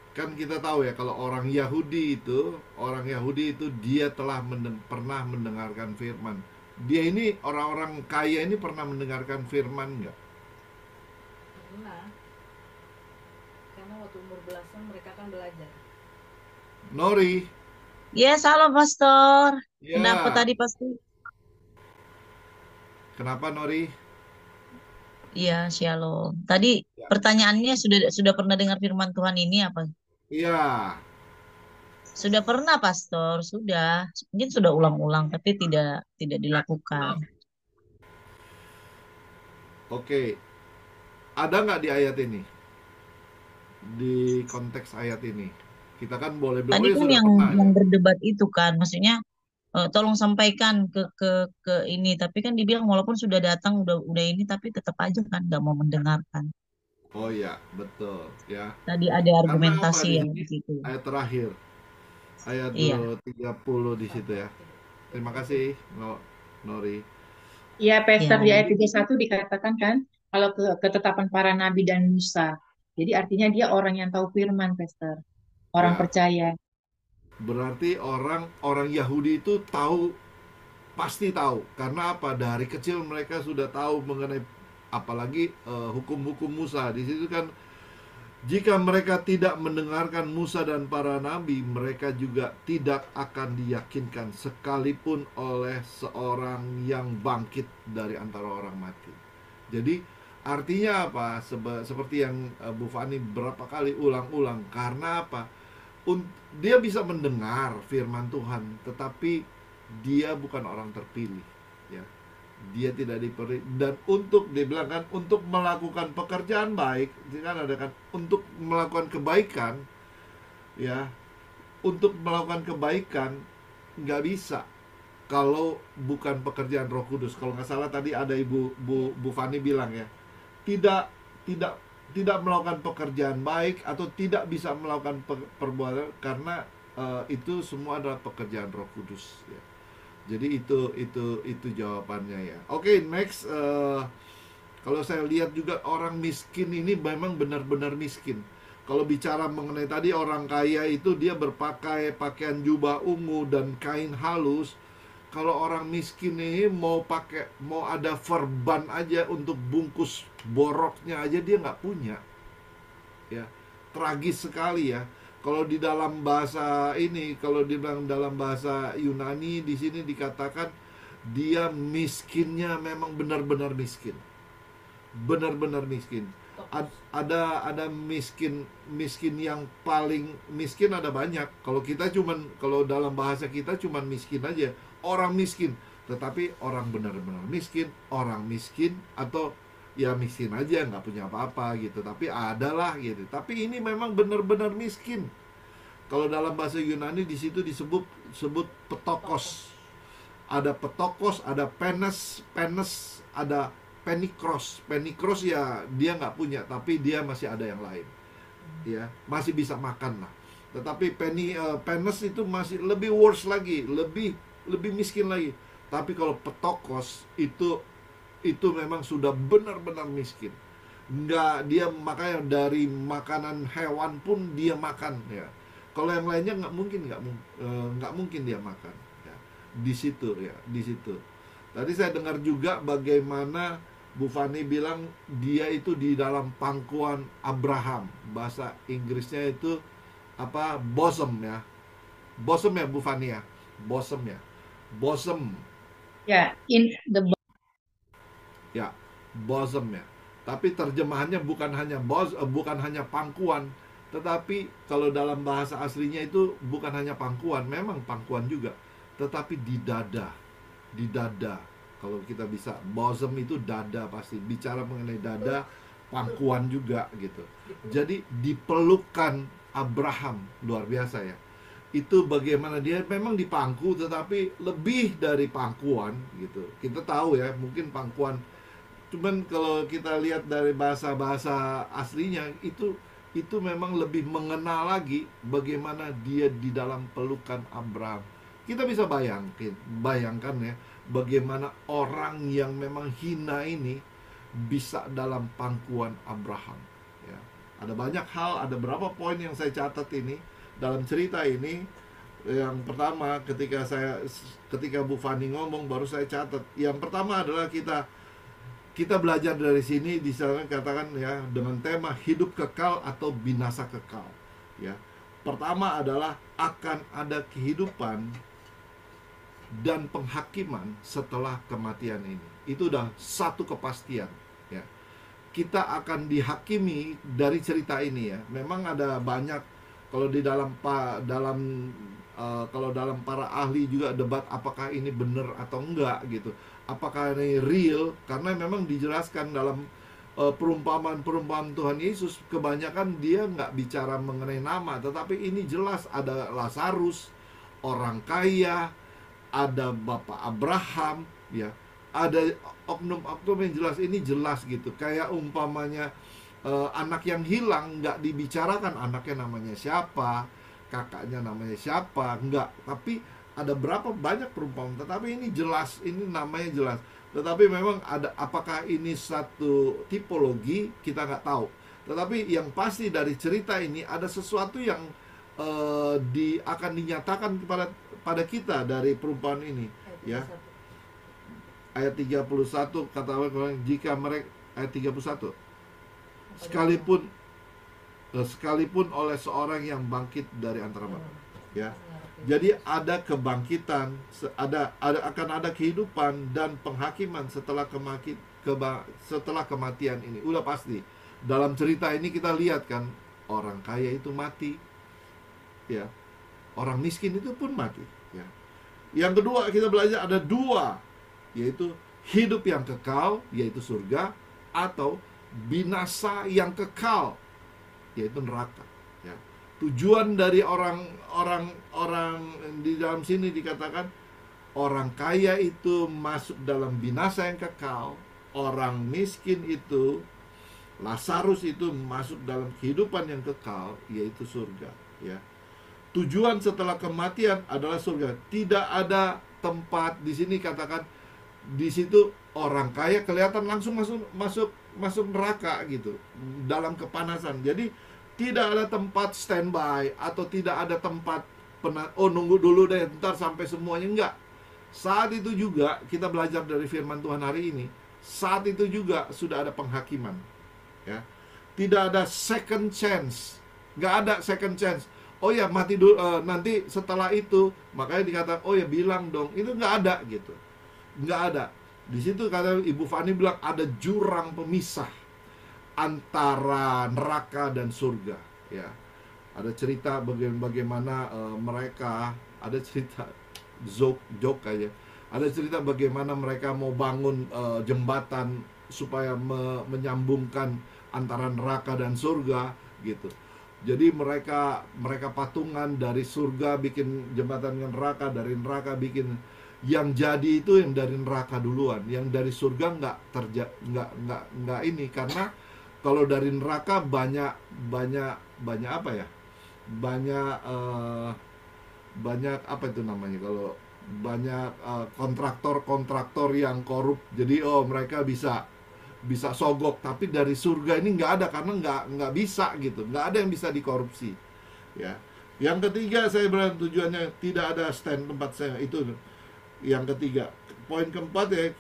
kan kita tahu ya, kalau orang Yahudi itu dia telah pernah mendengarkan firman. Dia ini orang-orang kaya ini pernah mendengarkan firman nggak? Pernah. Karena waktu umur belasan mereka kan belajar. Nori, Yes, halo Pastor. Kenapa ya. tadi Pastor? Kenapa Nori? Iya, Shalom. Tadi Ya. pertanyaannya sudah pernah dengar firman Tuhan ini apa? Iya. Sudah pernah, Pastor. Sudah. Mungkin sudah ulang-ulang tapi tidak dilakukan. Oke. Ada nggak di ayat ini? Di konteks ayat ini. Kita kan boleh bilang, Tadi oh ya kan sudah yang pernah ya. berdebat itu kan, maksudnya tolong sampaikan ke ini, tapi kan dibilang walaupun sudah datang udah ini tapi tetap aja kan nggak mau mendengarkan. Oh ya, betul ya. Tadi ada Karena apa argumentasi di yang sini? begitu. Ayat terakhir. Ayat Iya. 30 di situ ya. Terima kasih, Nori. Ya, Pastor, di Ya. ayat 31 dikatakan kan, kalau ketetapan para nabi dan Musa. Jadi artinya dia orang yang tahu firman, Pastor. Orang Ya. percaya. Berarti orang Yahudi itu tahu, pasti tahu. Karena apa? Dari kecil mereka sudah tahu mengenai, apalagi hukum-hukum Musa. Di situ kan, jika mereka tidak mendengarkan Musa dan para nabi, mereka juga tidak akan diyakinkan sekalipun oleh seorang yang bangkit dari antara orang mati. Jadi artinya apa? Seperti yang Bu Fani berapa kali ulang-ulang. Karena apa? Dia bisa mendengar firman Tuhan, tetapi dia bukan orang terpilih, ya. Dia tidak dipilih, dan untuk dibilang kan, untuk melakukan pekerjaan baik, kan ada kan, untuk melakukan kebaikan, ya, untuk melakukan kebaikan nggak bisa kalau bukan pekerjaan Roh Kudus. Kalau nggak salah tadi ada Bu Fani bilang ya, tidak tidak melakukan pekerjaan baik atau tidak bisa melakukan perbuatan karena itu semua adalah pekerjaan Roh Kudus, ya. Jadi itu jawabannya ya. Oke, next. Kalau saya lihat juga orang miskin ini memang benar-benar miskin. Kalau bicara mengenai tadi orang kaya itu dia berpakai pakaian jubah ungu dan kain halus. Kalau orang miskin ini mau ada verban aja untuk bungkus boroknya aja dia nggak punya, ya. Tragis sekali ya. Kalau di dalam bahasa ini, kalau dibilang dalam bahasa Yunani, di sini dikatakan dia miskinnya memang benar-benar miskin, benar-benar miskin. Ada miskin yang paling miskin, ada banyak. Kalau dalam bahasa kita cuman miskin aja, orang miskin. Tetapi orang benar-benar miskin, orang miskin atau ya miskin aja, nggak punya apa-apa gitu, tapi adalah gitu. Tapi ini memang benar-benar miskin. Kalau dalam bahasa Yunani di situ disebut petokos. Ada petokos, ada penes, ada penikros. Penikros ya dia nggak punya, tapi dia masih ada yang lain, ya, masih bisa makan lah. Tetapi penes itu masih lebih worse lagi, lebih miskin lagi. Tapi kalau petokos itu memang sudah benar-benar miskin. Dia makanya dari makanan hewan pun dia makan, ya. Kalau yang lainnya nggak mungkin dia makan, ya. Di situ. Tadi saya dengar juga bagaimana Bu Fani bilang dia itu di dalam pangkuan Abraham. Bahasa Inggrisnya itu bosom ya. Bosom ya Bu Fani ya. Bosom ya. Bosom Ya, in the ya. Bosom ya. Tapi terjemahannya bukan hanya pangkuan, tetapi kalau dalam bahasa aslinya itu bukan hanya pangkuan, memang pangkuan juga, tetapi di dada. Di dada. Kalau kita bisa, bosom itu dada, pasti bicara mengenai dada, pangkuan juga gitu. Jadi dipelukan Abraham, luar biasa ya. Itu bagaimana dia memang dipangku, tetapi lebih dari pangkuan gitu. Kita tahu ya, mungkin pangkuan, cuman kalau kita lihat dari bahasa-bahasa aslinya itu memang lebih mengenal lagi bagaimana dia di dalam pelukan Abraham. Kita bisa bayangkan ya, bagaimana orang yang memang hina ini bisa dalam pangkuan Abraham ya. Ada banyak hal, ada berapa poin yang saya catat ini dalam cerita ini. Yang pertama, ketika Bu Fani ngomong, baru saya catat. Yang pertama adalah kita belajar dari sini, di sana katakan ya, dengan tema hidup kekal atau binasa kekal ya. Pertama adalah akan ada kehidupan dan penghakiman setelah kematian ini. Itu udah satu kepastian ya. Kita akan dihakimi dari cerita ini ya. Memang ada banyak, kalau di dalam kalau dalam para ahli juga debat apakah ini benar atau enggak gitu. Apakah ini real? Karena memang dijelaskan dalam perumpamaan Tuhan Yesus, kebanyakan dia nggak bicara mengenai nama, tetapi ini jelas ada Lazarus, orang kaya, ada Bapak Abraham ya, ada oknum-oknum yang jelas, ini jelas gitu. Kayak umpamanya anak yang hilang, nggak dibicarakan anaknya namanya siapa, kakaknya namanya siapa, enggak. Tapi ada berapa banyak perumpamaan, tetapi ini jelas, ini namanya jelas. Tetapi memang ada, apakah ini satu tipologi, kita nggak tahu. Tetapi yang pasti dari cerita ini ada sesuatu yang akan dinyatakan pada kita dari perumpamaan ini ya. Ayat 31 kata Allah, jika mereka, ayat 31, sekalipun oleh seorang yang bangkit dari antara mati ya. Jadi ada kebangkitan, akan ada kehidupan dan penghakiman setelah kematian ini. Udah pasti. Dalam cerita ini kita lihat kan, orang kaya itu mati ya. Orang miskin itu pun mati ya. Yang kedua, kita belajar ada dua, yaitu hidup yang kekal, yaitu surga, atau binasa yang kekal, yaitu neraka ya. Tujuan dari orang di dalam sini dikatakan orang kaya itu masuk dalam binasa yang kekal, orang miskin itu, Lazarus itu masuk dalam kehidupan yang kekal, yaitu surga ya. Tujuan setelah kematian adalah surga. Tidak ada tempat di sini, katakan di situ orang kaya kelihatan langsung masuk neraka gitu, dalam kepanasan. Jadi tidak ada tempat standby, atau tidak ada tempat nunggu dulu deh, ntar sampai semuanya, enggak. Saat itu juga kita belajar dari firman Tuhan hari ini, saat itu juga sudah ada penghakiman ya. Tidak ada second chance, nggak ada second chance. Oh ya, mati dulu, nanti setelah itu, makanya dikatakan oh ya bilang dong, itu nggak ada gitu, nggak ada. Di situ kata Ibu Fani bilang ada jurang pemisah antara neraka dan surga ya. Ada cerita bagaimana mereka, ada cerita joke aja, ada cerita bagaimana mereka mau bangun jembatan supaya menyambungkan antara neraka dan surga gitu. Jadi mereka patungan, dari surga bikin jembatan dengan neraka, dari neraka bikin. Yang jadi itu yang dari neraka duluan, yang dari surga nggak ini, karena kalau dari neraka banyak apa ya, banyak apa itu namanya, kalau banyak kontraktor yang korup. Jadi mereka bisa sogok. Tapi dari surga ini nggak ada, karena nggak bisa gitu, nggak ada yang bisa dikorupsi ya. Yang ketiga, saya bilang tujuannya tidak ada tempat saya, itu yang ketiga. Poin keempat ya,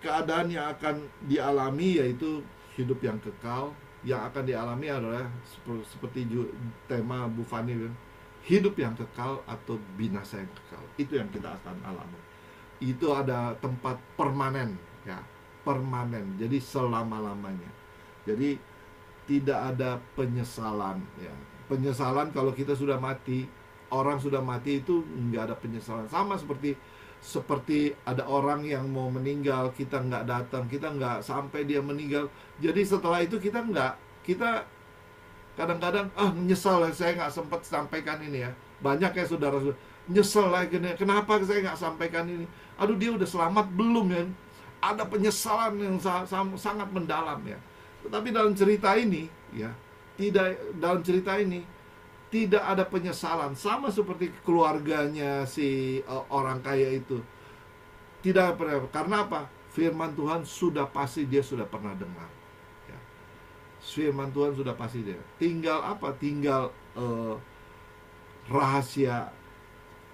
keadaan yang akan dialami yaitu hidup yang kekal yang akan dialami adalah seperti tema Bu Fani bilang, hidup yang kekal atau binasa yang kekal. Itu yang kita akan alami. Itu ada tempat permanen, ya, permanen. Jadi selama-lamanya. Jadi tidak ada penyesalan, ya. Penyesalan kalau kita sudah mati, orang sudah mati itu nggak ada penyesalan. Sama seperti ada orang yang mau meninggal, kita nggak datang, kita nggak sampai dia meninggal. Jadi setelah itu kita kadang-kadang nyesal, saya nggak sempat sampaikan ini ya. Banyak ya saudara nyesel lagi nih, kenapa saya nggak sampaikan ini. Aduh, dia udah selamat belum ya. Ada penyesalan yang sangat mendalam ya. Tetapi dalam cerita ini ya, tidak ada penyesalan. Sama seperti keluarganya si orang kaya itu. Tidak pernah. Karena apa? Firman Tuhan sudah pasti dia sudah pernah dengar. Ya. Firman Tuhan sudah pasti dia. Tinggal apa? Tinggal rahasia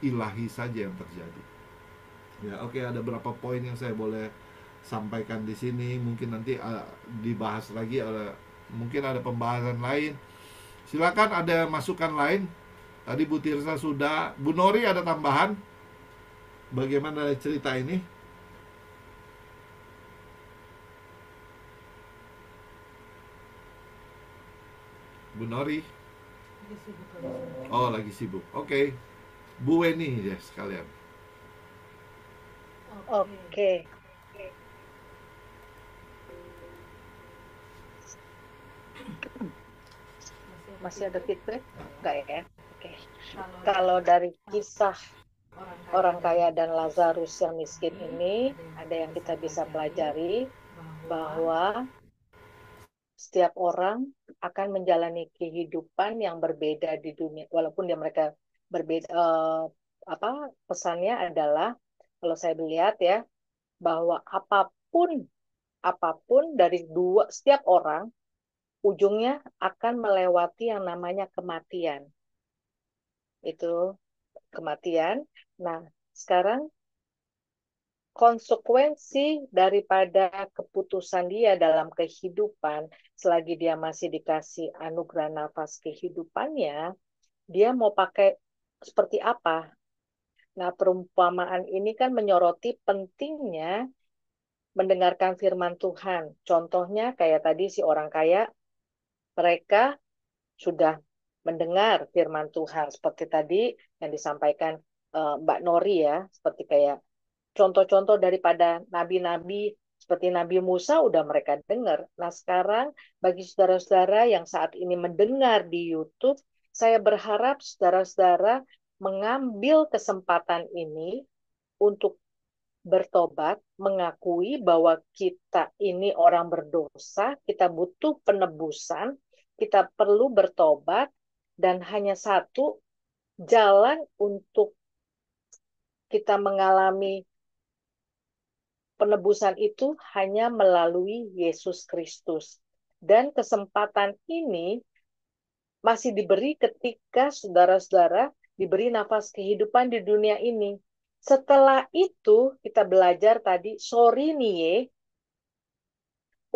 ilahi saja yang terjadi. Ya, oke, ada beberapa poin yang saya boleh sampaikan di sini. Mungkin nanti dibahas lagi, mungkin ada pembahasan lain. Silakan, ada masukan lain. Tadi Bu Tirsa sudah. Bu Nori ada tambahan? Bagaimana cerita ini? Bu Nori? Oh, lagi sibuk. Oke. Bu Weni ya sekalian. Oke. Masih ada feedback? Enggak ya? Oke. Kalau dari kisah orang kaya dan Lazarus yang miskin ini, ada yang kita bisa pelajari bahwa setiap orang akan menjalani kehidupan yang berbeda di dunia, walaupun mereka berbeda. Pesannya adalah, kalau saya melihat ya, bahwa apapun dari setiap orang ujungnya akan melewati yang namanya kematian. Itu kematian. Nah, sekarang konsekuensi daripada keputusan dia dalam kehidupan, selagi dia masih dikasih anugerah nafas kehidupannya, dia mau pakai seperti apa? Nah, perumpamaan ini kan menyoroti pentingnya mendengarkan firman Tuhan. Contohnya kayak tadi si orang kaya, mereka sudah mendengar firman Tuhan. Seperti tadi yang disampaikan Mbak Nori ya, seperti kayak contoh-contoh daripada nabi-nabi seperti Nabi Musa udah mereka dengar. Nah, sekarang bagi saudara-saudara yang saat ini mendengar di YouTube, saya berharap saudara-saudara mengambil kesempatan ini untuk bertobat, mengakui bahwa kita ini orang berdosa, kita butuh penebusan, kita perlu bertobat, dan hanya satu jalan untuk kita mengalami penebusan itu hanya melalui Yesus Kristus. Dan kesempatan ini masih diberi ketika saudara-saudara diberi nafas kehidupan di dunia ini. Setelah itu kita belajar tadi, sorry nih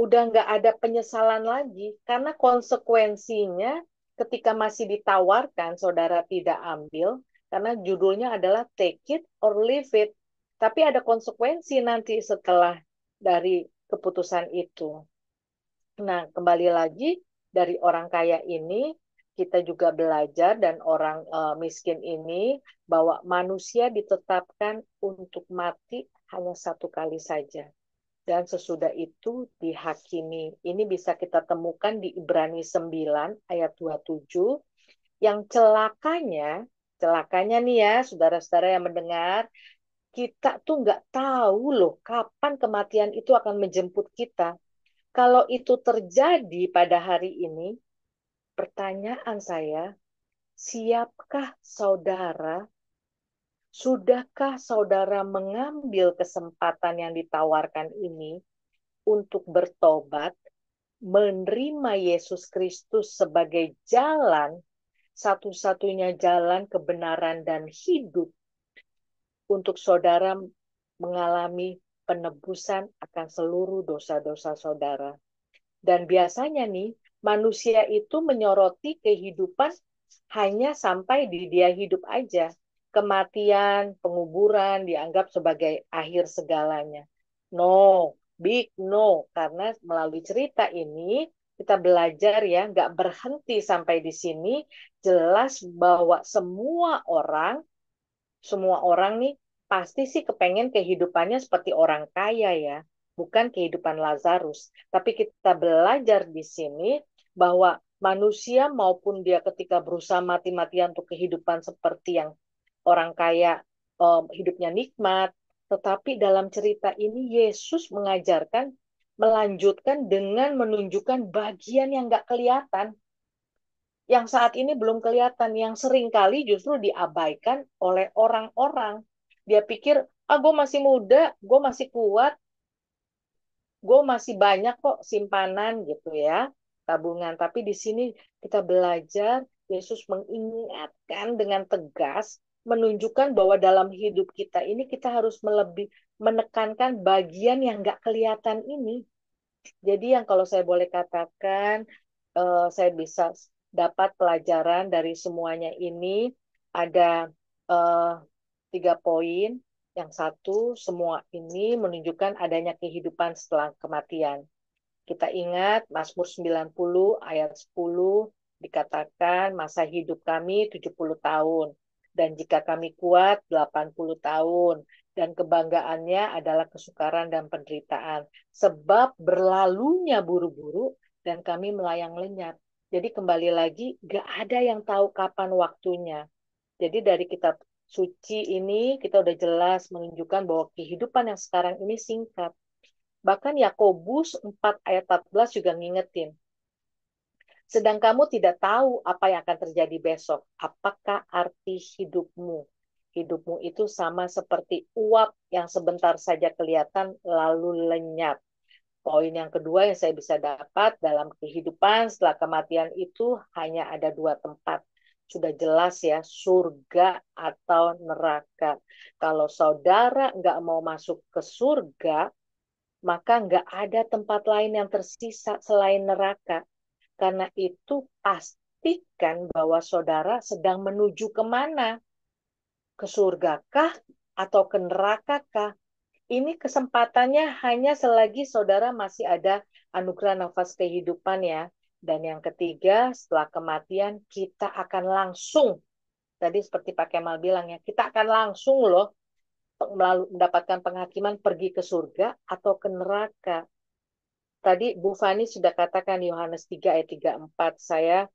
udah nggak ada penyesalan lagi, karena konsekuensinya ketika masih ditawarkan, saudara tidak ambil, karena judulnya adalah take it or leave it. Tapi ada konsekuensi nanti setelah dari keputusan itu. Nah, kembali lagi dari orang kaya ini, kita juga belajar dan orang miskin ini bahwa manusia ditetapkan untuk mati hanya satu kali saja. Dan sesudah itu dihakimi. Ini bisa kita temukan di Ibrani 9 ayat 27. Yang celakanya nih ya, saudara-saudara yang mendengar, kita tuh nggak tahu loh kapan kematian itu akan menjemput kita. Kalau itu terjadi pada hari ini, pertanyaan saya, siapkah saudara? Sudahkah saudara mengambil kesempatan yang ditawarkan ini untuk bertobat, menerima Yesus Kristus sebagai jalan, satu-satunya jalan kebenaran dan hidup untuk saudara mengalami penebusan akan seluruh dosa-dosa saudara. Dan biasanya nih, manusia itu menyoroti kehidupan hanya sampai di dia hidup aja. Kematian, penguburan dianggap sebagai akhir segalanya. No, big no. Karena melalui cerita ini kita belajar ya, nggak berhenti sampai di sini. Jelas bahwa semua orang nih pasti sih kepengen kehidupannya seperti orang kaya ya, bukan kehidupan Lazarus. Tapi kita belajar di sini bahwa manusia maupun dia ketika berusaha mati-matian untuk kehidupan seperti yang orang kaya, hidupnya nikmat, tetapi dalam cerita ini Yesus mengajarkan melanjutkan dengan menunjukkan bagian yang nggak kelihatan, yang saat ini belum kelihatan, yang seringkali justru diabaikan oleh orang-orang. Dia pikir, gue masih muda, gue masih kuat, gue masih banyak kok simpanan gitu ya, tabungan. Tapi di sini kita belajar, Yesus mengingatkan dengan tegas, menunjukkan bahwa dalam hidup kita ini kita harus menekankan bagian yang nggak kelihatan ini. Jadi yang kalau saya boleh katakan, saya bisa dapat pelajaran dari semuanya ini, ada 3 poin. Yang satu, semua ini menunjukkan adanya kehidupan setelah kematian. Kita ingat Mazmur 90 ayat 10 dikatakan masa hidup kami 70 tahun. Dan jika kami kuat 80 tahun. Dan kebanggaannya adalah kesukaran dan penderitaan. Sebab berlalunya buru-buru dan kami melayang lenyap. Jadi kembali lagi, gak ada yang tahu kapan waktunya. Jadi dari kitab suci ini kita udah jelas menunjukkan bahwa kehidupan yang sekarang ini singkat. Bahkan Yakobus 4 ayat 14 juga ngingetin. Sedang kamu tidak tahu apa yang akan terjadi besok. Apakah arti hidupmu? Hidupmu itu sama seperti uap yang sebentar saja kelihatan lalu lenyap. Poin yang kedua yang saya bisa dapat dalam kehidupan setelah kematian itu hanya ada 2 tempat. Sudah jelas ya, surga atau neraka. Kalau saudara nggak mau masuk ke surga, maka nggak ada tempat lain yang tersisa selain neraka. Karena itu pastikan bahwa saudara sedang menuju kemana? Ke surgakah atau ke nerakakah? Ini kesempatannya hanya selagi saudara masih ada anugerah nafas kehidupan ya. Dan yang ketiga, setelah kematian kita akan langsung, tadi seperti Pak Kemal bilang ya, kita akan langsung loh mendapatkan penghakiman pergi ke surga atau ke neraka. Tadi Bu Fani sudah katakan Yohanes 3 ayat 34, saya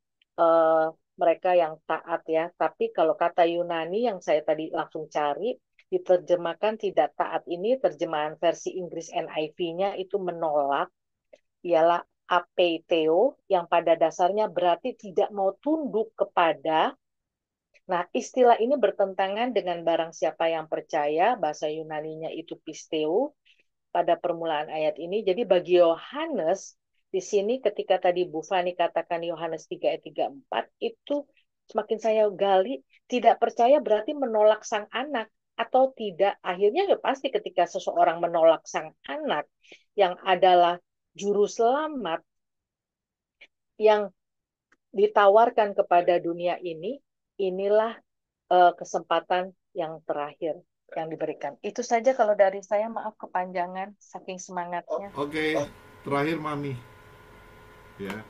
mereka yang taat ya. Tapi kalau kata Yunani yang saya tadi langsung cari, diterjemahkan tidak taat ini, terjemahan versi Inggris NIV-nya itu menolak, ialah apeiteo, yang pada dasarnya berarti tidak mau tunduk kepada. Nah, istilah ini bertentangan dengan barang siapa yang percaya, bahasa Yunaninya itu pisteo, pada permulaan ayat ini. Jadi bagi Yohanes, di sini ketika tadi Bu Fani katakan Yohanes 3 ayat 34, itu semakin saya gali, tidak percaya berarti menolak sang anak atau tidak. Akhirnya ya pasti ketika seseorang menolak sang anak yang adalah juru selamat yang ditawarkan kepada dunia ini, inilah kesempatan yang terakhir yang diberikan. Itu saja kalau dari saya, maaf kepanjangan saking semangatnya. Oke, terakhir Mami. Ya.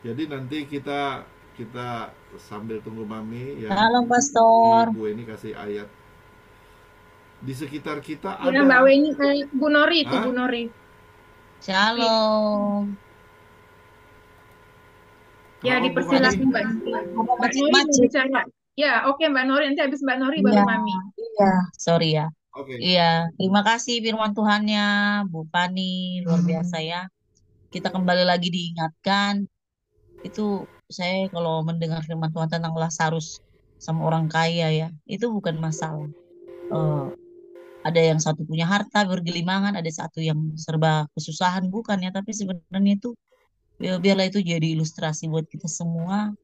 Jadi nanti kita sambil tunggu Mami ya. Halo Pastor. Ibu ini kasih ayat. Di sekitar kita Ya, ada Mbak Weni, Bu Nori itu, Hah? Bu Nori. Shalom. Ya, Halo, Bu dipersilakan Fani. Mbak Nori. Ada Mbak Nori mau macet-macet. bicara. Ya, oke Mbak Nori, nanti habis Mbak Nori baru Iya, Mami. iya. Sorry ya. Oke. Iya, terima kasih firman Tuhannya, Bu Fani, luar biasa ya. Kita kembali lagi diingatkan, itu saya kalau mendengar firman Tuhan tentang Lazarus sama orang kaya ya, itu bukan masalah. Ada yang satu punya harta bergelimangan, ada satu yang serba kesusahan, bukan ya, tapi sebenarnya itu biarlah itu jadi ilustrasi buat kita semua.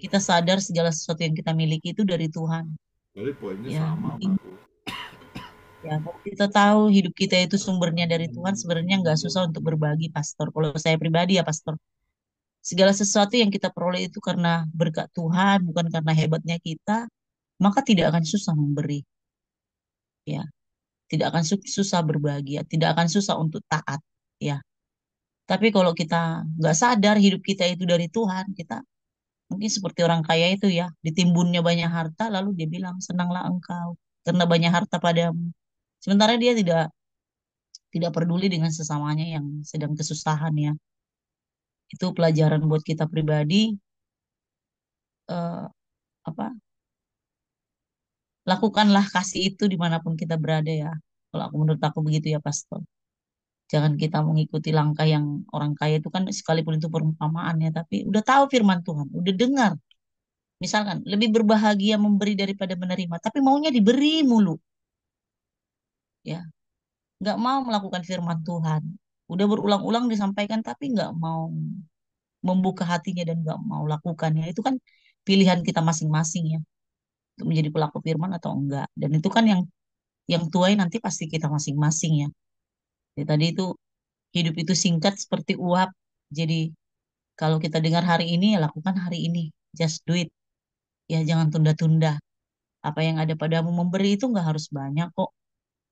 Kita sadar segala sesuatu yang kita miliki itu dari Tuhan. Jadi poinnya Ya, sama, mungkin Mbakku. ya kalau kita tahu hidup kita itu sumbernya dari Tuhan, sebenarnya nggak susah untuk berbagi, Pastor. Kalau saya pribadi ya, Pastor, segala sesuatu yang kita peroleh itu karena berkat Tuhan, bukan karena hebatnya kita, maka tidak akan susah memberi, ya. Tidak akan susah berbagi, ya. Tidak akan susah untuk taat, ya. Tapi kalau kita nggak sadar hidup kita itu dari Tuhan, kita mungkin seperti orang kaya itu ya, ditimbunnya banyak harta, lalu dia bilang, senanglah engkau karena banyak harta padamu. Sementara dia tidak peduli dengan sesamanya yang sedang kesusahan ya. Itu pelajaran buat kita pribadi, eh, apa? Lakukanlah kasih itu dimanapun kita berada ya. Kalau menurut aku begitu ya, Pastor. Jangan kita mengikuti langkah yang orang kaya itu kan sekalipun itu perumpamaan ya, tapi udah tahu firman Tuhan, udah dengar. Misalkan lebih berbahagia memberi daripada menerima, tapi maunya diberi mulu, ya. Nggak mau melakukan firman Tuhan. Udah berulang-ulang disampaikan, tapi nggak mau membuka hatinya dan nggak mau lakukannya. Itu kan pilihan kita masing-masing ya, untuk menjadi pelaku firman atau enggak. Dan itu kan yang tuai nanti pasti kita masing-masing ya. Jadi tadi itu hidup itu singkat seperti uap. Jadi kalau kita dengar hari ini ya lakukan hari ini. Just do it. Ya jangan tunda-tunda. Apa yang ada padamu memberi itu nggak harus banyak kok.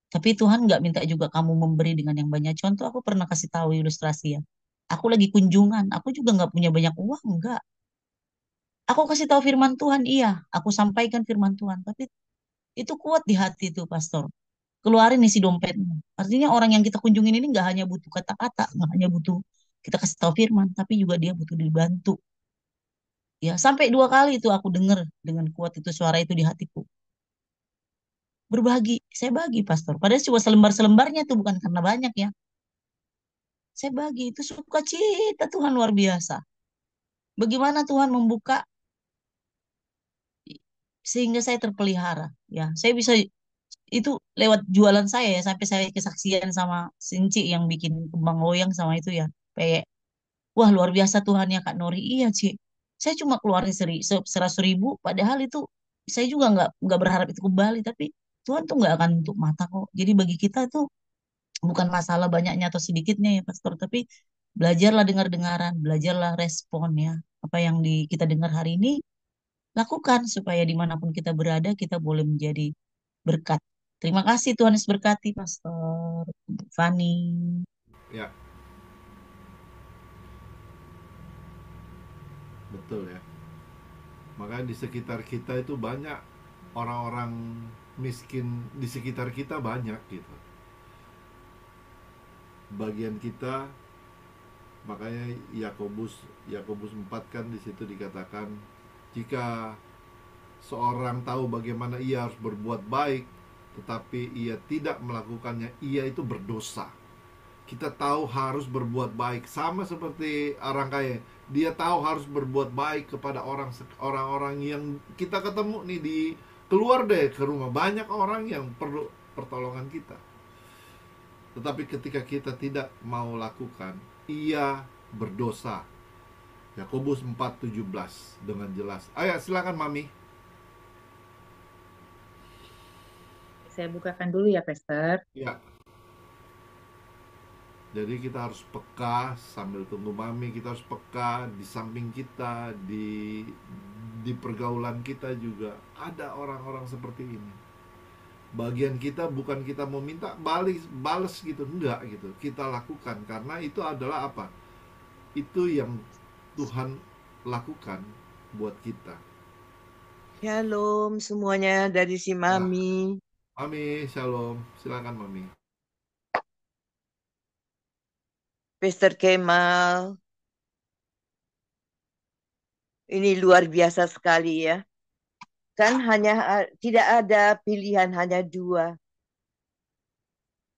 Tapi Tuhan nggak minta juga kamu memberi dengan yang banyak. Contoh aku pernah kasih tahu ilustrasi ya. Aku lagi kunjungan, aku juga nggak punya banyak uang, enggak. Aku kasih tahu firman Tuhan, iya. Aku sampaikan firman Tuhan, tapi itu kuat di hati tuh, Pastor. Keluarin isi dompetmu. Artinya orang yang kita kunjungin ini nggak hanya butuh kata-kata, nggak hanya butuh kita kasih tahu firman, tapi juga dia butuh dibantu. Ya, sampai 2 kali itu aku dengar dengan kuat itu suara itu di hatiku. Berbagi, saya bagi, Pastor. Padahal cuma selembar-selembarnya tuh bukan karena banyak ya. Saya bagi, itu sukacita Tuhan luar biasa. Bagaimana Tuhan membuka sehingga saya terpelihara. Ya, saya bisa itu lewat jualan saya ya, sampai saya kesaksian sama Sinci yang bikin kembang loyang sama itu ya. Kayak, wah luar biasa Tuhan ya Kak Nori. Iya, Ci. Saya cuma keluarin 100.000, padahal itu saya juga nggak berharap itu kembali, tapi Tuhan tuh nggak akan tutup mata kok. Jadi bagi kita itu bukan masalah banyaknya atau sedikitnya ya Pastor, tapi belajarlah dengar-dengaran, belajarlah respon ya. Apa yang kita dengar hari ini, lakukan supaya dimanapun kita berada, kita boleh menjadi berkat. Terima kasih, Tuhan Yesus berkati, Pastor Fani. Ya, betul ya. Makanya di sekitar kita itu banyak orang-orang miskin, di sekitar kita banyak gitu. Bagian kita, makanya Yakobus 4 kan di situ dikatakan, jika seorang tahu bagaimana ia harus berbuat baik tetapi ia tidak melakukannya, ia itu berdosa. Kita tahu harus berbuat baik, sama seperti orang kaya. Dia tahu harus berbuat baik kepada orang-orang yang kita ketemu nih, di keluar deh ke rumah, banyak orang yang perlu pertolongan kita. Tetapi ketika kita tidak mau lakukan, ia berdosa. Yakobus 4:17 dengan jelas. Ayo silakan Mami. Saya bukakan dulu ya, Pastor. Ya. Jadi kita harus peka sambil tunggu Mami, kita harus peka di samping kita, di pergaulan kita juga ada orang-orang seperti ini. Bagian kita bukan kita mau minta balas gitu, enggak gitu. Kita lakukan karena itu adalah apa? Itu yang Tuhan lakukan buat kita. Shalom semuanya dari si Mami. Mami, shalom. Silakan Mami. Pastor Kemal. Ini luar biasa sekali ya. Kan tidak ada pilihan, hanya 2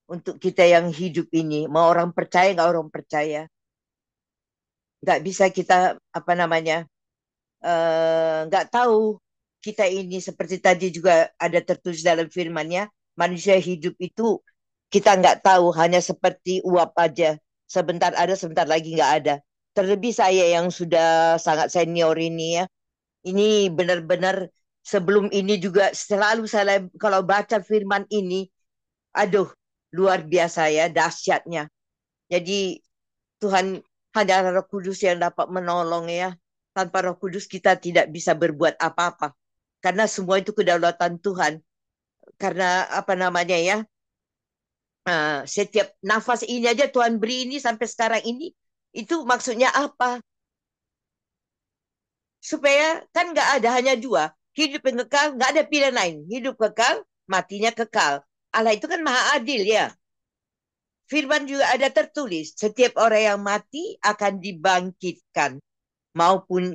untuk kita yang hidup ini. Mau orang percaya nggak orang percaya. Nggak bisa kita nggak tahu kita ini, seperti tadi juga ada tertulis dalam firman-Nya, manusia hidup itu kita nggak tahu, hanya seperti uap aja. Sebentar ada, sebentar lagi nggak ada. Terlebih saya yang sudah sangat senior ini ya. Ini benar-benar sebelum ini juga selalu saya kalau baca firman ini, aduh luar biasa ya dahsyatnya. Jadi Tuhan Hanya Roh Kudus yang dapat menolong ya. Tanpa Roh Kudus kita tidak bisa berbuat apa-apa. Karena semua itu kedaulatan Tuhan. Karena apa namanya ya, setiap nafas ini aja Tuhan beri ini sampai sekarang ini, itu maksudnya apa? Supaya kan nggak ada hanya dua, hidup yang kekal, nggak ada pilihan lain. Hidup kekal, matinya kekal. Allah itu kan maha adil ya. Firman juga ada tertulis, setiap orang yang mati akan dibangkitkan.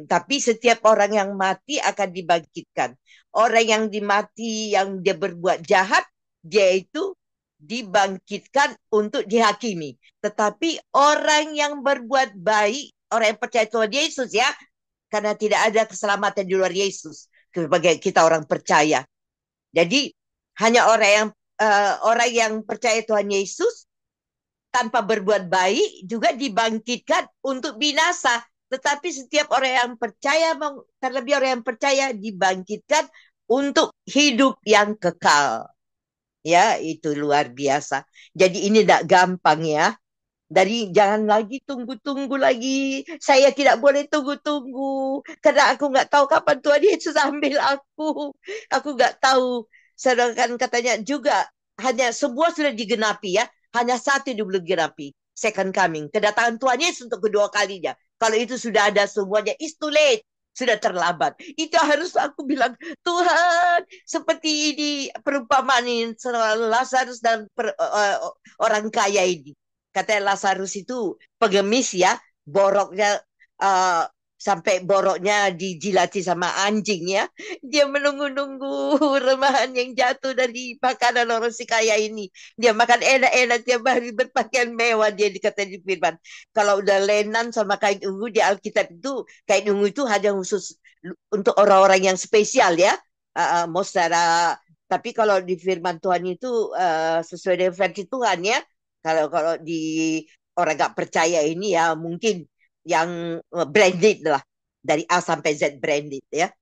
Tapi setiap orang yang mati akan dibangkitkan. Orang yang dimati, yang dia berbuat jahat, dia itu dibangkitkan untuk dihakimi. Tetapi orang yang berbuat baik, orang yang percaya Tuhan Yesus ya, karena tidak ada keselamatan di luar Yesus sebagai kita orang percaya. Jadi hanya orang yang percaya Tuhan Yesus tanpa berbuat baik juga dibangkitkan untuk binasa. Tetapi setiap orang yang percaya, terlebih orang yang percaya, dibangkitkan untuk hidup yang kekal. Ya, itu luar biasa. Jadi ini tidak gampang ya. Dari jangan lagi tunggu-tunggu lagi. Saya tidak boleh tunggu-tunggu. Karena aku nggak tahu kapan Tuhan Yesus ambil aku. Aku nggak tahu. Sedangkan katanya juga hanya semua sudah digenapi ya. Hanya satu yang belum digenapi. Second coming. Kedatangan Tuhan Yesus untuk kedua kalinya. Kalau itu sudah ada semuanya, it's too late. Sudah terlambat. Itu harus aku bilang, Tuhan, seperti ini perumpamaan ini, Lazarus dan orang kaya ini. Katanya Lazarus itu pengemis ya, boroknya sampai boroknya dijilati sama anjing ya. Dia menunggu-nunggu remahan yang jatuh dari makanan orang si kaya ini. Dia makan enak-enak tiap hari, berpakaian mewah, dia dikatakan di firman. Kalau udah lenan sama kain ungu di Alkitab itu, kain ungu itu hanya khusus untuk orang-orang yang spesial ya. Mau secara, tapi kalau di firman Tuhan itu sesuai dengan versi Tuhan ya. Kalau di orang gak percaya ini ya mungkin yang branded lah, dari A sampai Z branded ya.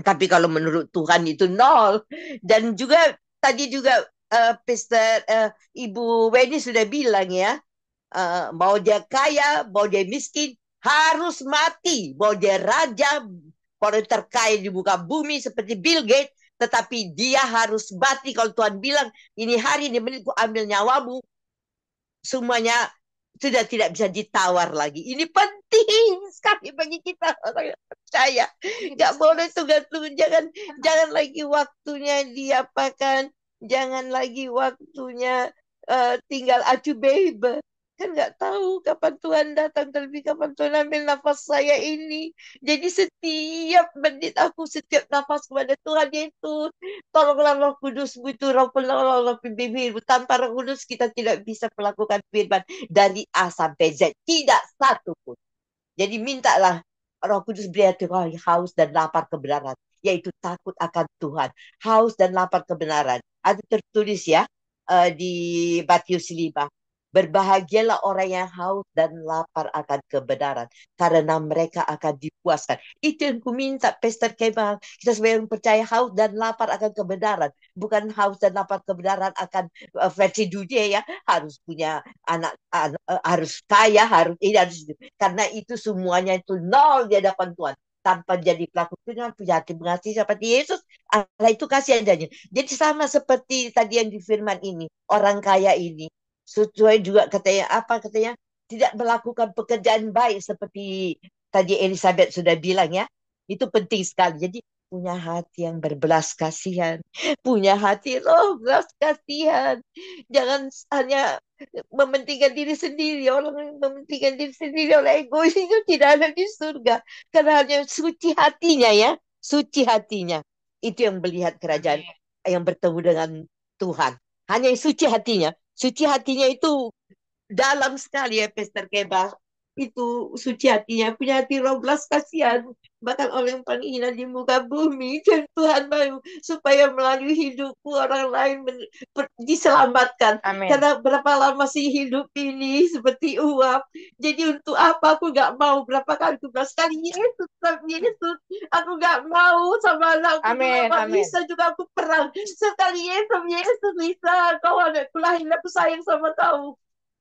Tapi kalau menurut Tuhan itu nol. Dan juga tadi juga Pastor Ibu Weni sudah bilang ya, mau dia kaya, mau dia miskin, harus mati. Mau dia raja, mau dia terkaya di muka bumi seperti Bill Gates, tetapi dia harus mati. Kalau Tuhan bilang, ini hari, ini menit, ku ambil nyawamu, semuanya sudah tidak bisa ditawar lagi. Ini penting sekali bagi kita orang yang percaya. Nggak boleh tunggu-tunggu. Jangan lagi waktunya diapakan. Jangan lagi waktunya tinggal acu bebe. Kan nggak tahu kapan Tuhan datang, terlebih kapan Tuhan ambil nafas saya ini. Jadi setiap menit aku, setiap nafas kepada Tuhan Yesus, tolonglah Roh Kudus-Mu itu, Roh pembimbing. Tanpa Roh Kudus kita tidak bisa melakukan firman dari A sampai Z, tidak satu pun. Jadi mintalah Roh Kudus beri hati haus dan lapar kebenaran, yaitu takut akan Tuhan, haus dan lapar kebenaran. Ada tertulis ya di Matius 5. Berbahagialah orang yang haus dan lapar akan kebenaran, karena mereka akan dipuaskan. Itu yang ku minta, Pastor Kemal. Kita sebagai yang percaya haus dan lapar akan kebenaran. Bukan haus dan lapar kebenaran akan versi dunia ya. Harus punya anak, harus kaya, harus ini, harus itu. Karena itu semuanya itu nol di hadapan Tuhan. Tanpa jadi pelaku Tuhan, punya hati mengasihi seperti Yesus, Allah itu kasih adanya. Jadi sama seperti tadi yang di firman ini, orang kaya ini. Sesuai juga katanya tidak melakukan pekerjaan baik seperti tadi Elizabeth sudah bilang ya. Itu penting sekali. Jadi punya hati yang berbelas kasihan, punya hati roh belas kasihan. Jangan hanya mementingkan diri sendiri. Orang yang mementingkan diri sendiri, oleh egois itu tidak ada di surga. Karena hanya suci hatinya ya, suci hatinya. Itu yang melihat kerajaan, yang bertemu dengan Tuhan. Hanya yang suci hatinya. Suci hatinya itu dalam sekali ya, Pastor Keba. Itu suci hatinya, punya hati roh belas kasihan. Bahkan orang yang paling hina di muka bumi. Dan Tuhan mau supaya melalui hidupku orang lain diselamatkan. Amin. Karena berapa lama sih hidup ini seperti uap. Jadi untuk apa aku gak mau, berapa kali aku bilang, sekali Yesus, aku gak mau sama anakku. Amin, amin. Bisa juga aku perang. Sekali Yesus, Lisa, kau anakku lahir, aku sayang sama kau.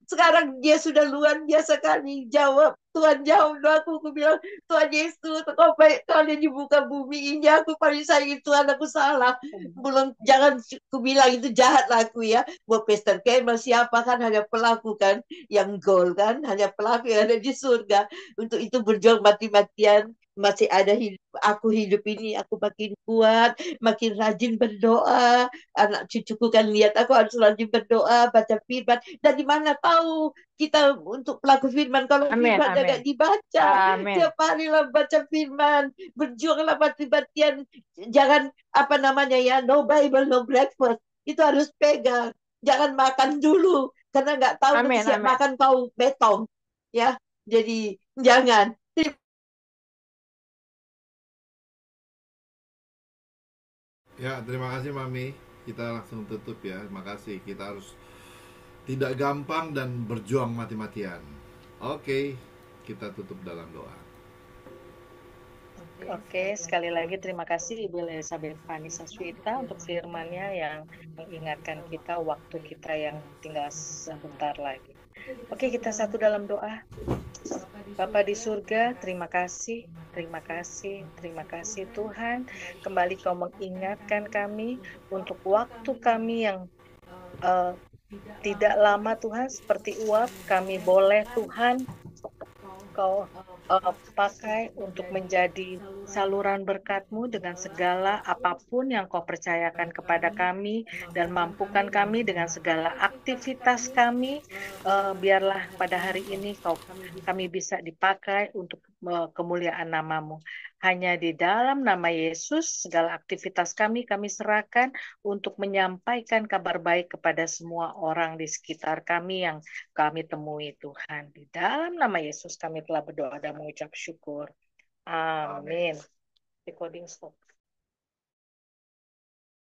Sekarang dia sudah luar biasa kali jawab. Tuhan jawab doaku. Aku bilang, Tuhan Yesus, kau baik kali di muka bumi ini. Aku paling sayang Tuhan, aku salah. Belum, jangan aku bilang itu jahat lah aku ya. Buat Pastor Kemal siapa kan hanya pelaku kan. Yang gol kan. Hanya pelaku yang ada di surga. Untuk itu berjuang mati-matian. Masih ada aku hidup ini, aku makin kuat, makin rajin berdoa. Anak cucuku kan lihat aku harus rajin berdoa, baca firman. Dan di mana tahu kita untuk pelaku firman kalau Amin, firman amin. agak dibaca. Amin. Tiap hari lah baca firman, berjuanglah mati-matian. Jangan apa namanya ya, no Bible, no breakfast. Itu harus pegang. Jangan makan dulu karena nggak tahu nanti Amin, siap amin. makan kau betong. Ya, jadi jangan. Ya, terima kasih Mami. Kita langsung tutup ya. Makasih. Kita harus tidak gampang dan berjuang mati-matian. Oke, kita tutup dalam doa. Oke, sekali lagi terima kasih Ibu Elizabeth Fani Saswita untuk firman-Nya yang mengingatkan kita waktu kita yang tinggal sebentar lagi. Oke, kita satu dalam doa. Bapa di surga, terima kasih Tuhan. Kembali Kau mengingatkan kami untuk waktu kami yang tidak lama Tuhan, seperti uap, kami boleh Tuhan Kau pakai untuk menjadi saluran berkat-Mu dengan segala apapun yang Kau percayakan kepada kami, dan mampukan kami dengan segala aktivitas kami. Biarlah pada hari ini kami bisa dipakai untuk kemuliaan nama-Mu. Hanya di dalam nama Yesus, segala aktivitas kami serahkan untuk menyampaikan kabar baik kepada semua orang di sekitar kami yang kami temui Tuhan. Di dalam nama Yesus kami telah berdoa dan mengucap syukur. Amin. Recording stop.